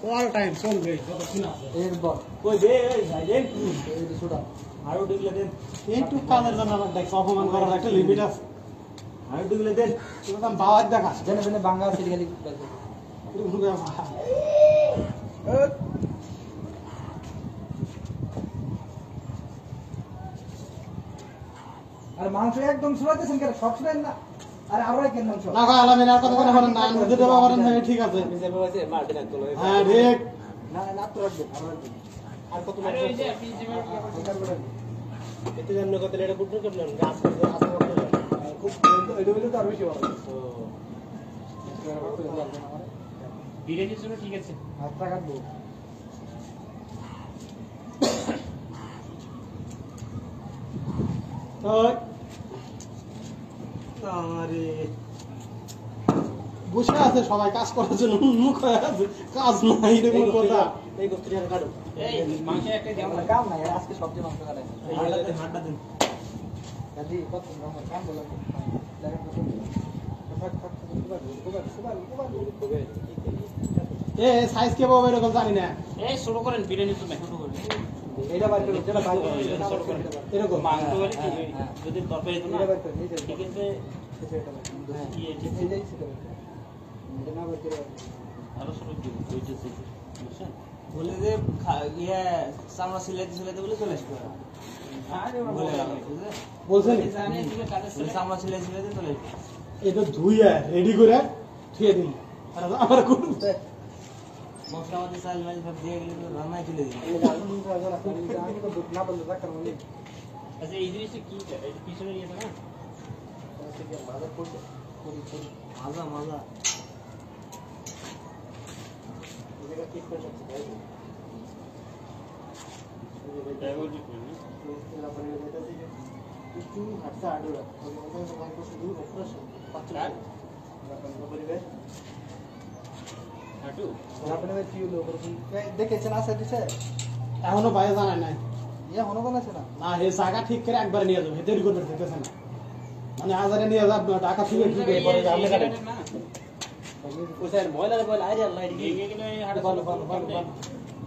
অল টাইম চলবে যতক্ষণ আছে এরপর কই দে এই ভাই দেন এই সুদা আরো ডিগলে দেন একটু কাজের জন্য আমার দেখছ অপমান করার একটা লিমিট আছে আরো ডিগলে দেন তুমি তো বাবার দেখাস জেনে জেনে বাংলা সিটি খালি আর মাংস একদম শুনাইতেছেন কেন সব শুনেন না আরে আমরা কেন মাংস না ভাই আলামিন আর কথা বলে বলেন না আমি দুটো বাবার না ঠিক আছে বিজেপি আছে মারতে লাগতো হ্যাঁ ঠিক না না তো রাখবেন আমরা আর কত আরে ওই যে আপনি যে এতে জানো কত এটা কুটু করলেন গাছ করে আসা করতে খুব এটা বলে তো আর বেশি ভালো বিরিয়ানির জন্য ঠিক আছে হাতটা কাটবো ওই আরে বসে আছে সবাই কাজ করার জন্য মুখ হয়ে আছে কাজ নাই এরকম কথা এই গোস্তিটা কাটো এই মাংসের একটা দাম আমরা কাম নাই আজকে সবজি মাংস কাটাই এই হাড়টা দেন দাদি কত আমরা কাম বলা লাগা এ সাইজ কে পাবো এরকম জানি না এই শুরু করেন বিরিয়ানির জন্য শুরু করেন এইটা বাইর করে যেটা বাইর করে শুরু করেন এরকম মাংস হলে কি যদি তরকারি তো না এটা বাইর করে এই যে ঠিক আছে কি ঠিক আছে এইটাই ছিল এটা না বাইর করে আরো শুরু দিন হইতেছে বুঝছেন বলে যে ইয়ে চামড়া সিলাইতে সিলাইতে বলে চলে আসবে বলে গেল বলছেন জানি ঠিক আছে কাজের সাথে চামড়া সিলাই সিলাইতে চলে আসবে এটা ধুইয়া রেডি করে থুয়ে দিন আর আমার কোন মশলা মধ্যে চাল মাছ ভাব দিয়ে গেলে রান্নায় তুলে দিই আমি তো না বললে রাখার মানে আচ্ছা এই জিনিসটা কি এই পিছনে ইয়েটা না বাজার করতে করি করি মাজা মাজা এটা ঠিক করে সব ভাই একটু হাঁটতে আডোরা শুধু অপারেশন কাট পরিবেশ হাঁটু আপনাদের কি হলো দেখেছেন আসা দিছে এখনো বাইরে জানাই নাই ইয়া হনো কোন আছে না না এই জায়গা ঠিক করে একবার নিয়ে যাবো দেরি করবে দেখতেছে না মানে আজারে নিয়ে যাব টাকা ঠিক ঠিক পরে আপনি কাটেন ওইসার ময়লার বল আইরে আল্লাহ এগিয়ে গেলে হাঁটু ভালো ভালো ভালো ভালো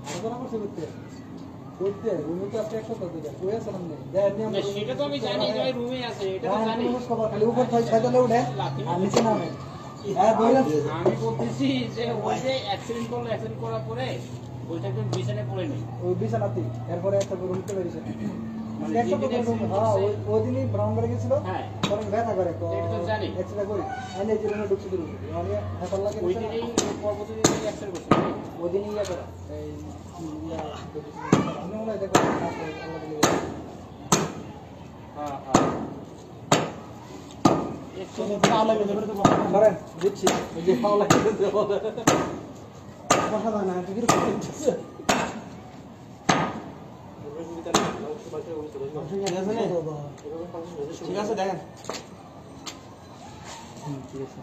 আলোচনা করতে করতে করতে রুমে তো আপনি একটা কথা দেন কই আছেন আপনি দেন না, সেটা তো আমি জানি যে রুমে আছে এটা তো জানি খালি উপর থেকে ছয়তলে উঠে আর নিচে নামে হ্যাঁ বললাম আমি বলতেছি যে ওই যে অ্যাক্সিডেন্ট করার পরে ওইটা একদম বিছানায় পড়ে নেই ওই বিছানাতে এরপরে একটা রুম তে বেরিয়েছে মানে একটা তো যেদিন accident হ্যাঁ করছে, ওই দিনই ব্রাউন করে গেছিল হ্যাঁ তখন ব্যথা করে এটা তো জানি। এক্সট্রা করি আইনে যে রুমে ঢুকছে দিল মানে হাতাল লাগে ওই দিনেই পরবর্তী দিনে অ্যাক্সিডেন্ট করছে ওই দিনই ইয়া করা এই ইয়া আমি মনে হয় দেখো আল্লাহ বলে হ্যাঁ হ্যাঁ চলো তাহলে গেলে তো ধরেন দিচ্ছি ওই যে পাও লাগে বলে কথা যায় না ঠিক আছে ঠিক আছে দেখেন ঠিক আছে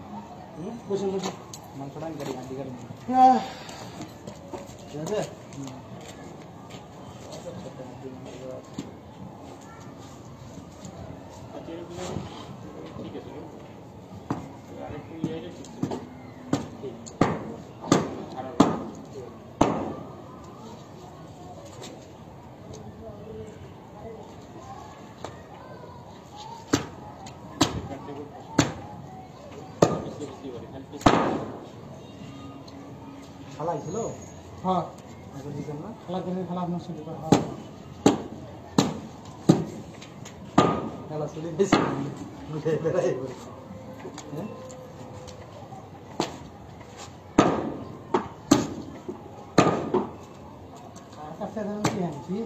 বসুন বসুন মাংসটা আমি করি আদি করি ঠিক আছে ঠিক আছে আরেকটু ইয়ে ঠিক ছিল ঠিক খারাপ খালাই ছিল হ্যাঁ আগে দিতেন না খেলা করে খেলা আপনার সাথে কথা খেলা চলে বেশি ঘুরে বেড়াই বলে হ্যাঁ আর কাছে আমি কি আনছি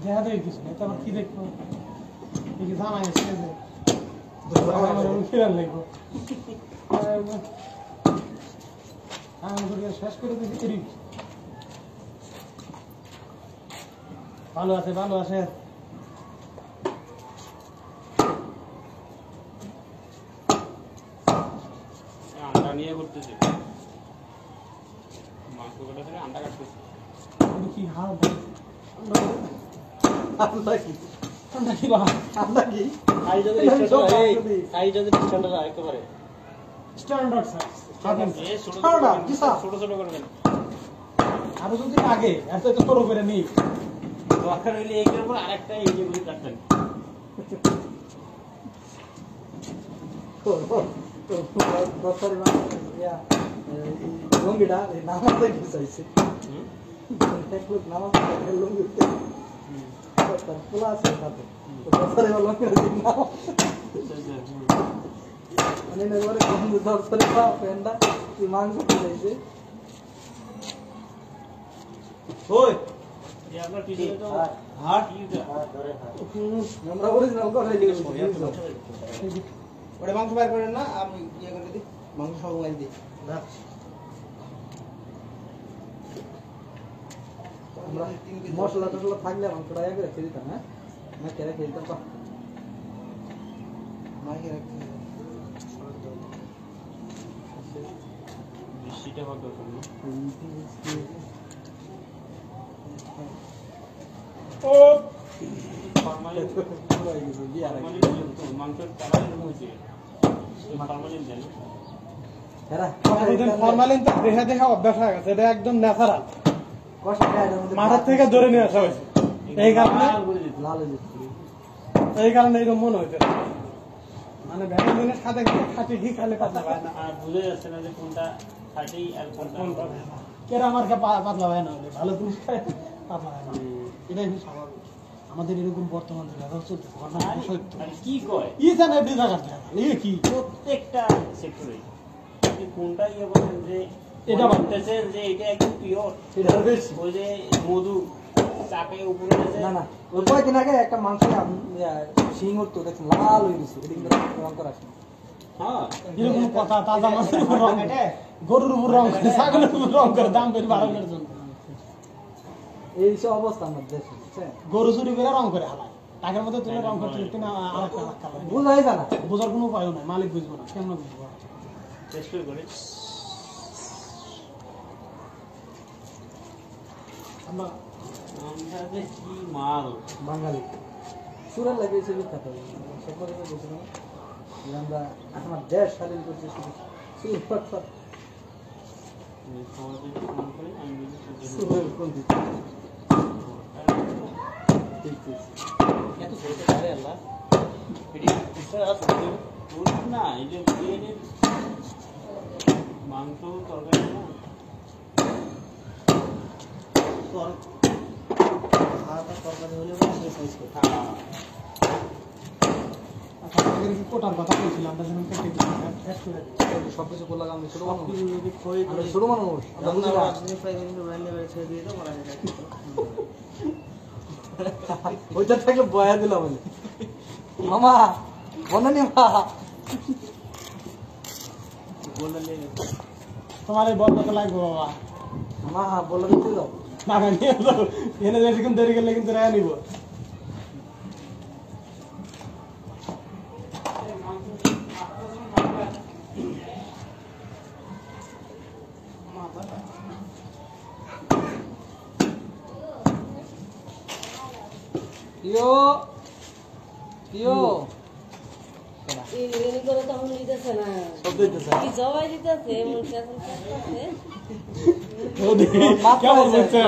দেখা দেবে কিছু নেই তারপর কি দেখবো কি জামাই এসে যে ফিরার লাগবো আমি শেষ করে দিচ্ছি ভালো আছে ভালো আছে আন্ডা নিয়ে করতেছে মাংস কাটা থেকে আন্ডা কাটতেছে কি হাল আল্লাহ কি ঠান্ডা কি বাবা আল্লাহ কি স্ট্যান্ডার্ড সাইজ ছোট ঠান্ডা কি সাইজ ছোট ছোট করবেন আরো যদি আগে এত এত ছোট করে নিই দরকার হইলে এইটার উপর আরেকটা এই যে গুলি কাটতেন লঙ্গিটা নামাজ দেখে চাইছে নামাজ লঙ্গি খোলা আছে সাথে লঙ্গিটা নামাজ মানে এবারে বন্ধু ধরে প্যান্টটা মাংস চাইছে ওই আপনার পিছনে তো হাট আমরা অরিজিনাল করে দিই ওটা মাংস বাইর করেন না আমি ইয়ে করে দিই মাংস সব মোবাইল দিই আমরা মশলা টসলা থাকলে মাংসটা আগে রেখে দিতাম হ্যাঁ মাকে রেখে দিতাম তো মাইকে রাখতে বৃষ্টিটা কত ও ফরমালিন মাংসের কালার হয়েছে ফরমালিন দেন ফরমালিন তো দেখে দেখে অভ্যাস হয়ে গেছে এটা একদম ন্যাচারাল কষা খায় মাথার থেকে ধরে নিয়ে আসা হয়েছে এই কারণে লাল হয়ে যাচ্ছে এই কারণে এরকম মনে হয়েছে মানে ভ্যাকসিনের সাথে খাটি ঘি খালে পাতলা হয় না আর বুঝে যাচ্ছে না যে কোনটা খাঁটি আর কোনটা কেরা আমার পাতলা হয় না ভালো জিনিস খায় পাতলা হয় না এটাই খুব স্বাভাবিক আমাদের এরকম বর্তমান চলতেছে সত্য মানে কি কয় ই জানে এমনি জায়গার কি প্রত্যেকটা সেক্টরে কোনটা ইয়ে বলেন যে এটা বলতেছে যে এটা একদম পিওর এটা বেশি ওই যে মধু চাপে উপরে না না ওই কয়েকদিন আগে একটা মাংস শিং উঠতো দেখছি লাল হয়ে গেছে এটা কিন্তু রং করা আছে হ্যাঁ এরকম কথা তাজা মাছের উপর রং গরুর উপর রং করে ছাগলের উপর রং করে দাম বেশি বাড়ানোর জন্য এই সব অবস্থা আমার দেশে বুঝছেন গরু চুরি করে রং করে হালায় টাকার মধ্যে তুলে রং করে তুলে আরেকটা কালার বুঝাই জানা বোঝার কোনো উপায়ও নাই মালিক বুঝবো না কেমন বুঝবো চেষ্টা করে আমরা আমরা যে কি মাল বাঙালি সুরের লাগে এসে বিখ্যাত সকলে বলছিলাম যে আমরা আমার দেশ স্বাধীন করছি শুধু সুর সমাজে ফোন করে আমি বলি সুরের কোন দিক ঠিক ঠিক এত ছোট পারে আল্লাহ এটি না এই যে বিরিয়ানির মাংস তরকারি না তরকারি হলে সাইজ করে কোটার কথা বলছিলাম আমরা যখন কেটে সবকিছু করলাম আমি ছোট মানুষ যদি খই আমি ছোট মানুষ আমরা বুঝি না। ফ্রাই করে রান্না করে ছেড়ে দিয়ে দাও বলা যায় ওইটা থাকলে বয়া দিলাম আমি মামা বনানি মা বললে তোমার এই বল কত লাগবে বাবা মা বলে দিতে দাও না নিয়ে যাও এনে বেশিক্ষণ দেরি করলে কিন্তু রেয়া নিব ইয়ো ইয়ো বিরিয়ানি করে তখন দিতেছে না সব দিতেছে কি জবাই দিতেছে এমন কেমন করতেছে কেমন বলছে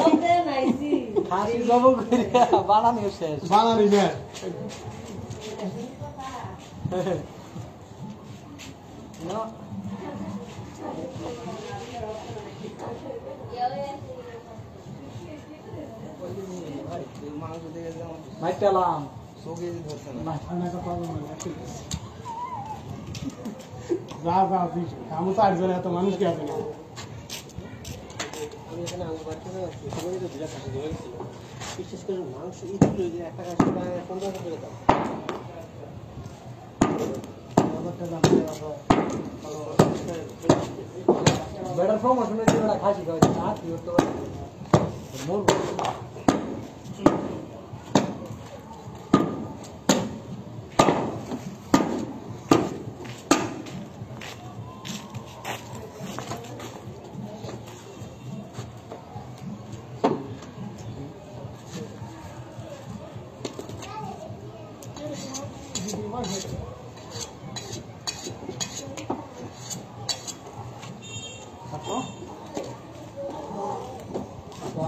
সব দেয় নাইছি খাসি জব করিয়া বানানি শেষ বানানি না No. মাংস দেখে যেমন মাইক পেলাম চোখে ধরছে না যা যা কামু তো আটজন এত মানুষ কি আছে না আমি এখানে আঙুল বাড়তে না সেখানে তো বিরাট কাছে জমে গেছিল বিশেষ করে মাংস ইচ্ছিল যে একটা কাছে 15 করে দাও বেটার প্রমোশন হয়েছে ওটা খাসি খাওয়াচ্ছে না কি করতে পারে মোর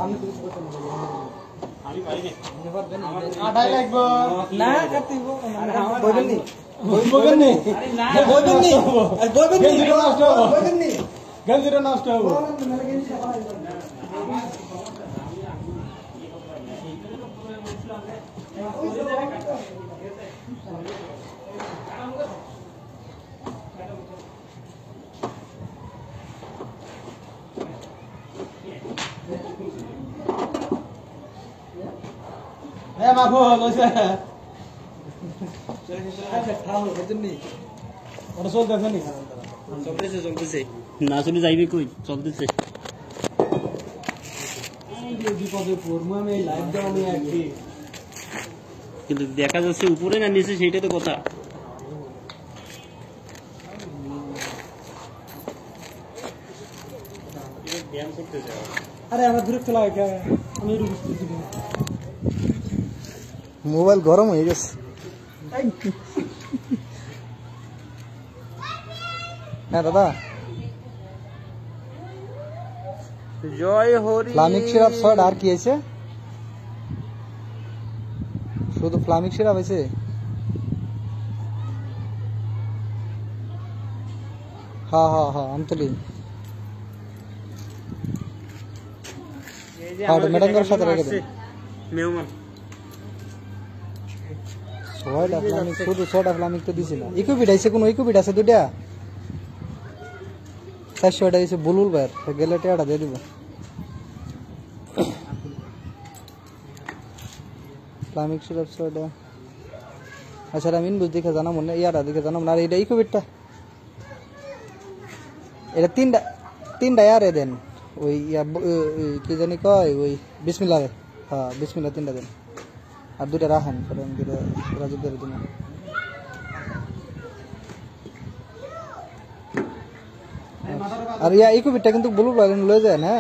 আমি কিছু করতে আমি পারি না আটাই লাগবে না কাটিব বলবেন নি বলবেন নি আরে না বলবেন নি বলবেন নি গেঞ্জিটা নষ্ট হবে বলবেন নি গেঞ্জিটা নষ্ট হবে বাবু বলছে ওটা চলতেছে নি চলতেছে না চলে যাইবে কই চলতেছে বিপদে পড়বো আমি এই লাইভ দেওয়া আমি একদিন কিন্তু দেখা যাচ্ছে উপরে না নিচে সেইটা তো কথা ব্যায়াম করতে যাও আরে আমার বিরক্ত লাগে আমি একটু বুঝতেছি না মোবাইল গরম হয়ে গেছে হ্যাঁ দাদা জয় হরি ফ্লামিক সিরাপ সড আর কি আছে শুধু ফ্লামিক সিরাপ আছে হ্যাঁ হ্যাঁ হ্যাঁ আমতলি ম্যাডামের সাথে রেখে দেন মেহমান ছয়টা ফ্লামিক শুধু ছয়টা ফ্লামিক তো দিছি না ইকুইপিড আছে কোনো ইকুইপিড আছে দুইটা 400 আছে বুলবুল ভাই গেলে টাকা দিয়ে দিব ফ্লামিক সিরাপ ছয়টা আচ্ছা আমিন বুঝ দেখে জানা মনে ইয়ারা দেখে জানা মনে আর এটা ইকুইপিডটা এটা তিনটা ইয়ারে দেন ওই কি জানি কয় ওই বিসমিল্লাহ হ্যাঁ বিসমিল্লাহ তিনটা দেন আর দুটা রাখেন কারণ দুটা রাজু করে দিন আর ইয়া ইকুইপিডটা কিন্তু ব্লু লাইন লয়ে যায় না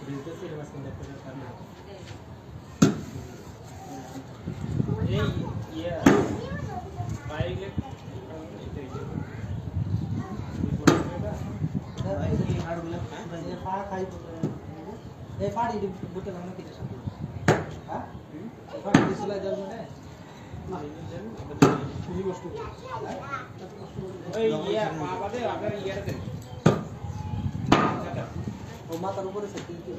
এই ইয়া বাইরে ওই ইয়া পা বাদে আপনার ইয়াটা দেন ও মাথার উপরে সেটিং কি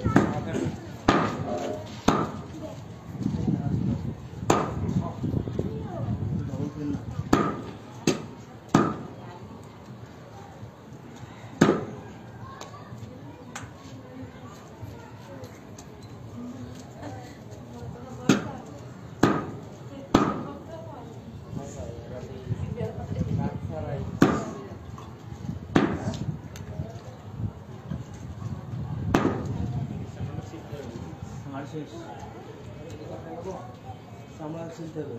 সামলা চিনতে হবে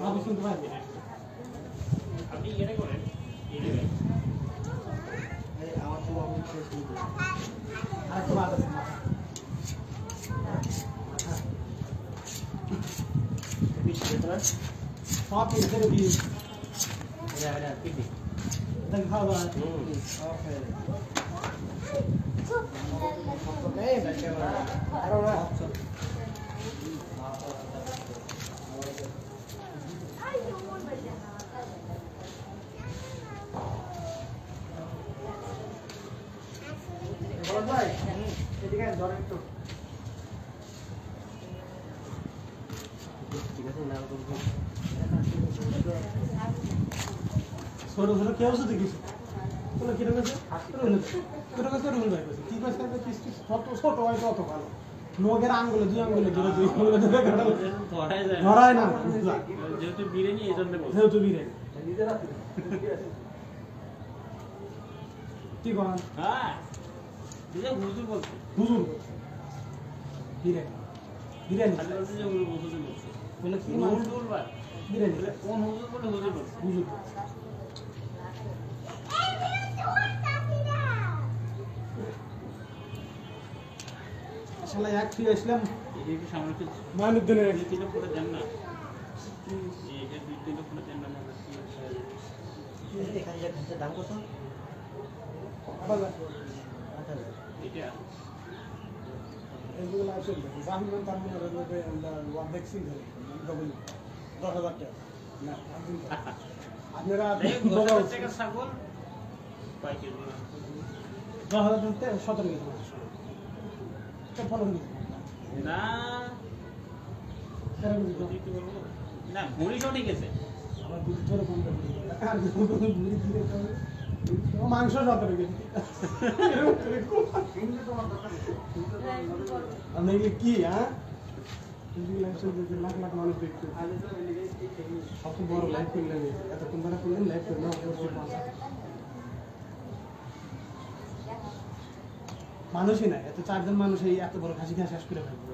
আমি শুনতে পাচ্ছি আপনি ইয়ে করেন আমার তো আমি শেষ করব আর তো বাদ আছে সব কিছু দিয়ে দেখ খাওয়া ছোট ছোট কেউ শুধু কিছু তোলা কিরকম আছে তোর কাছে রুল ভাই কি কাছে ছোট ছোট হয় তত ভালো লোকের আঙ্গুলে দুই আঙ্গুলে গিরে দুই আঙ্গুলে ধরায় না যেহেতু বিরিয়ানি এই জন্য বলছি যেহেতু বিরিয়ানি কি করেন হ্যাঁ দিদা হুজুর বলছে হুজুর বিরিয়ানি বিরিয়ানি খালি বলছে যে হুজুর বলছে বলে কি হুজুর বা বিরিয়ানি কোন হুজুর বলে হুজুর বলছে হুজুর আসলে এক ফিরে আসলাম এই একটু সামনে একটু মাইনুদ্দিনের দুই তিনটা করে দেন না এই যে দুই তিনটা করে দেন না মনে হচ্ছে দাম কত এটা এগুলো আসলে জাহিমান তার মনে রয়েছে অর্ধেক সিল ডবল 10,000 টাকা না আপনারা 10,000 টাকা ছাগল কয় কেজি 10,000 টাকা 17 কেজি তো ফলো কেজি না বুঝি কি বলবো না ভুড়িটাও ঠিক আছে আমার বুদ্ধি ধরে কোনটা আর বুদ্ধি দিলে তো মাংস 17 কেজি আমি কি হ্যাঁ লাখ লাখ মানুষ দেখতে সব বড় লাইভ করলেন এতক্ষণ ধরে করলেন লাইভ করলেন মানুষই না এত চারজন মানুষ এই এত বড় খাসি খাওয়া শেষ করে ফেলবে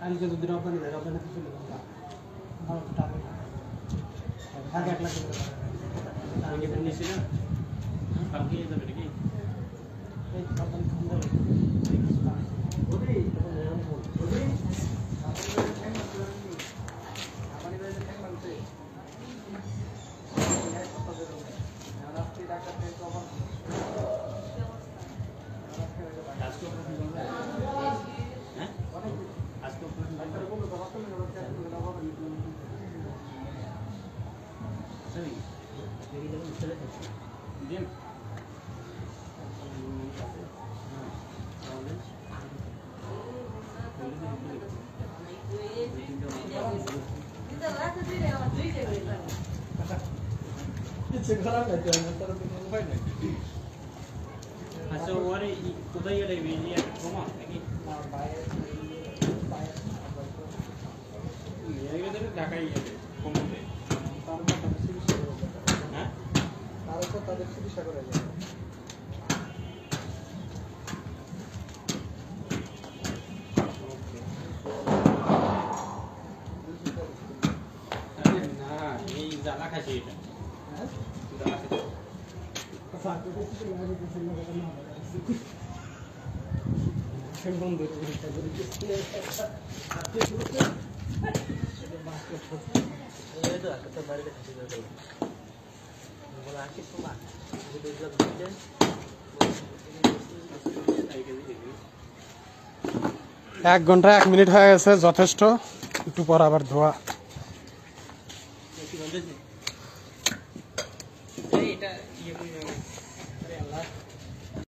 কালকে যদি রপ্তানি দেয় রপ্তানি তো চলে যাবে ভালো টাকা আগে 1 লাখ এটা নিছি না কালকে যাবে নাকি এই রপ্তানি কম দেবে কিছু করার নাই তো আমার তার কোনো উপায় নাই আচ্ছা ওরে কোথায় গেলে বেরিয়ে একটা কমা নাকি ঢাকায় গেলে কমতে হ্যাঁ তারপর তাদের চিকিৎসা করা যায় না এই জ্বালা খাসি এটা জ্বালা খাসি এই তো একটা বাড়িতে খাসি করে দেবো বলে আসিস তোমা যদি দেখলাম দিতে 1 ঘন্টা 1 মিনিট হয়ে গেছে যথেষ্ট একটু পর আবার ধোয়া এটা ইয়ে করে আরে আল্লাহ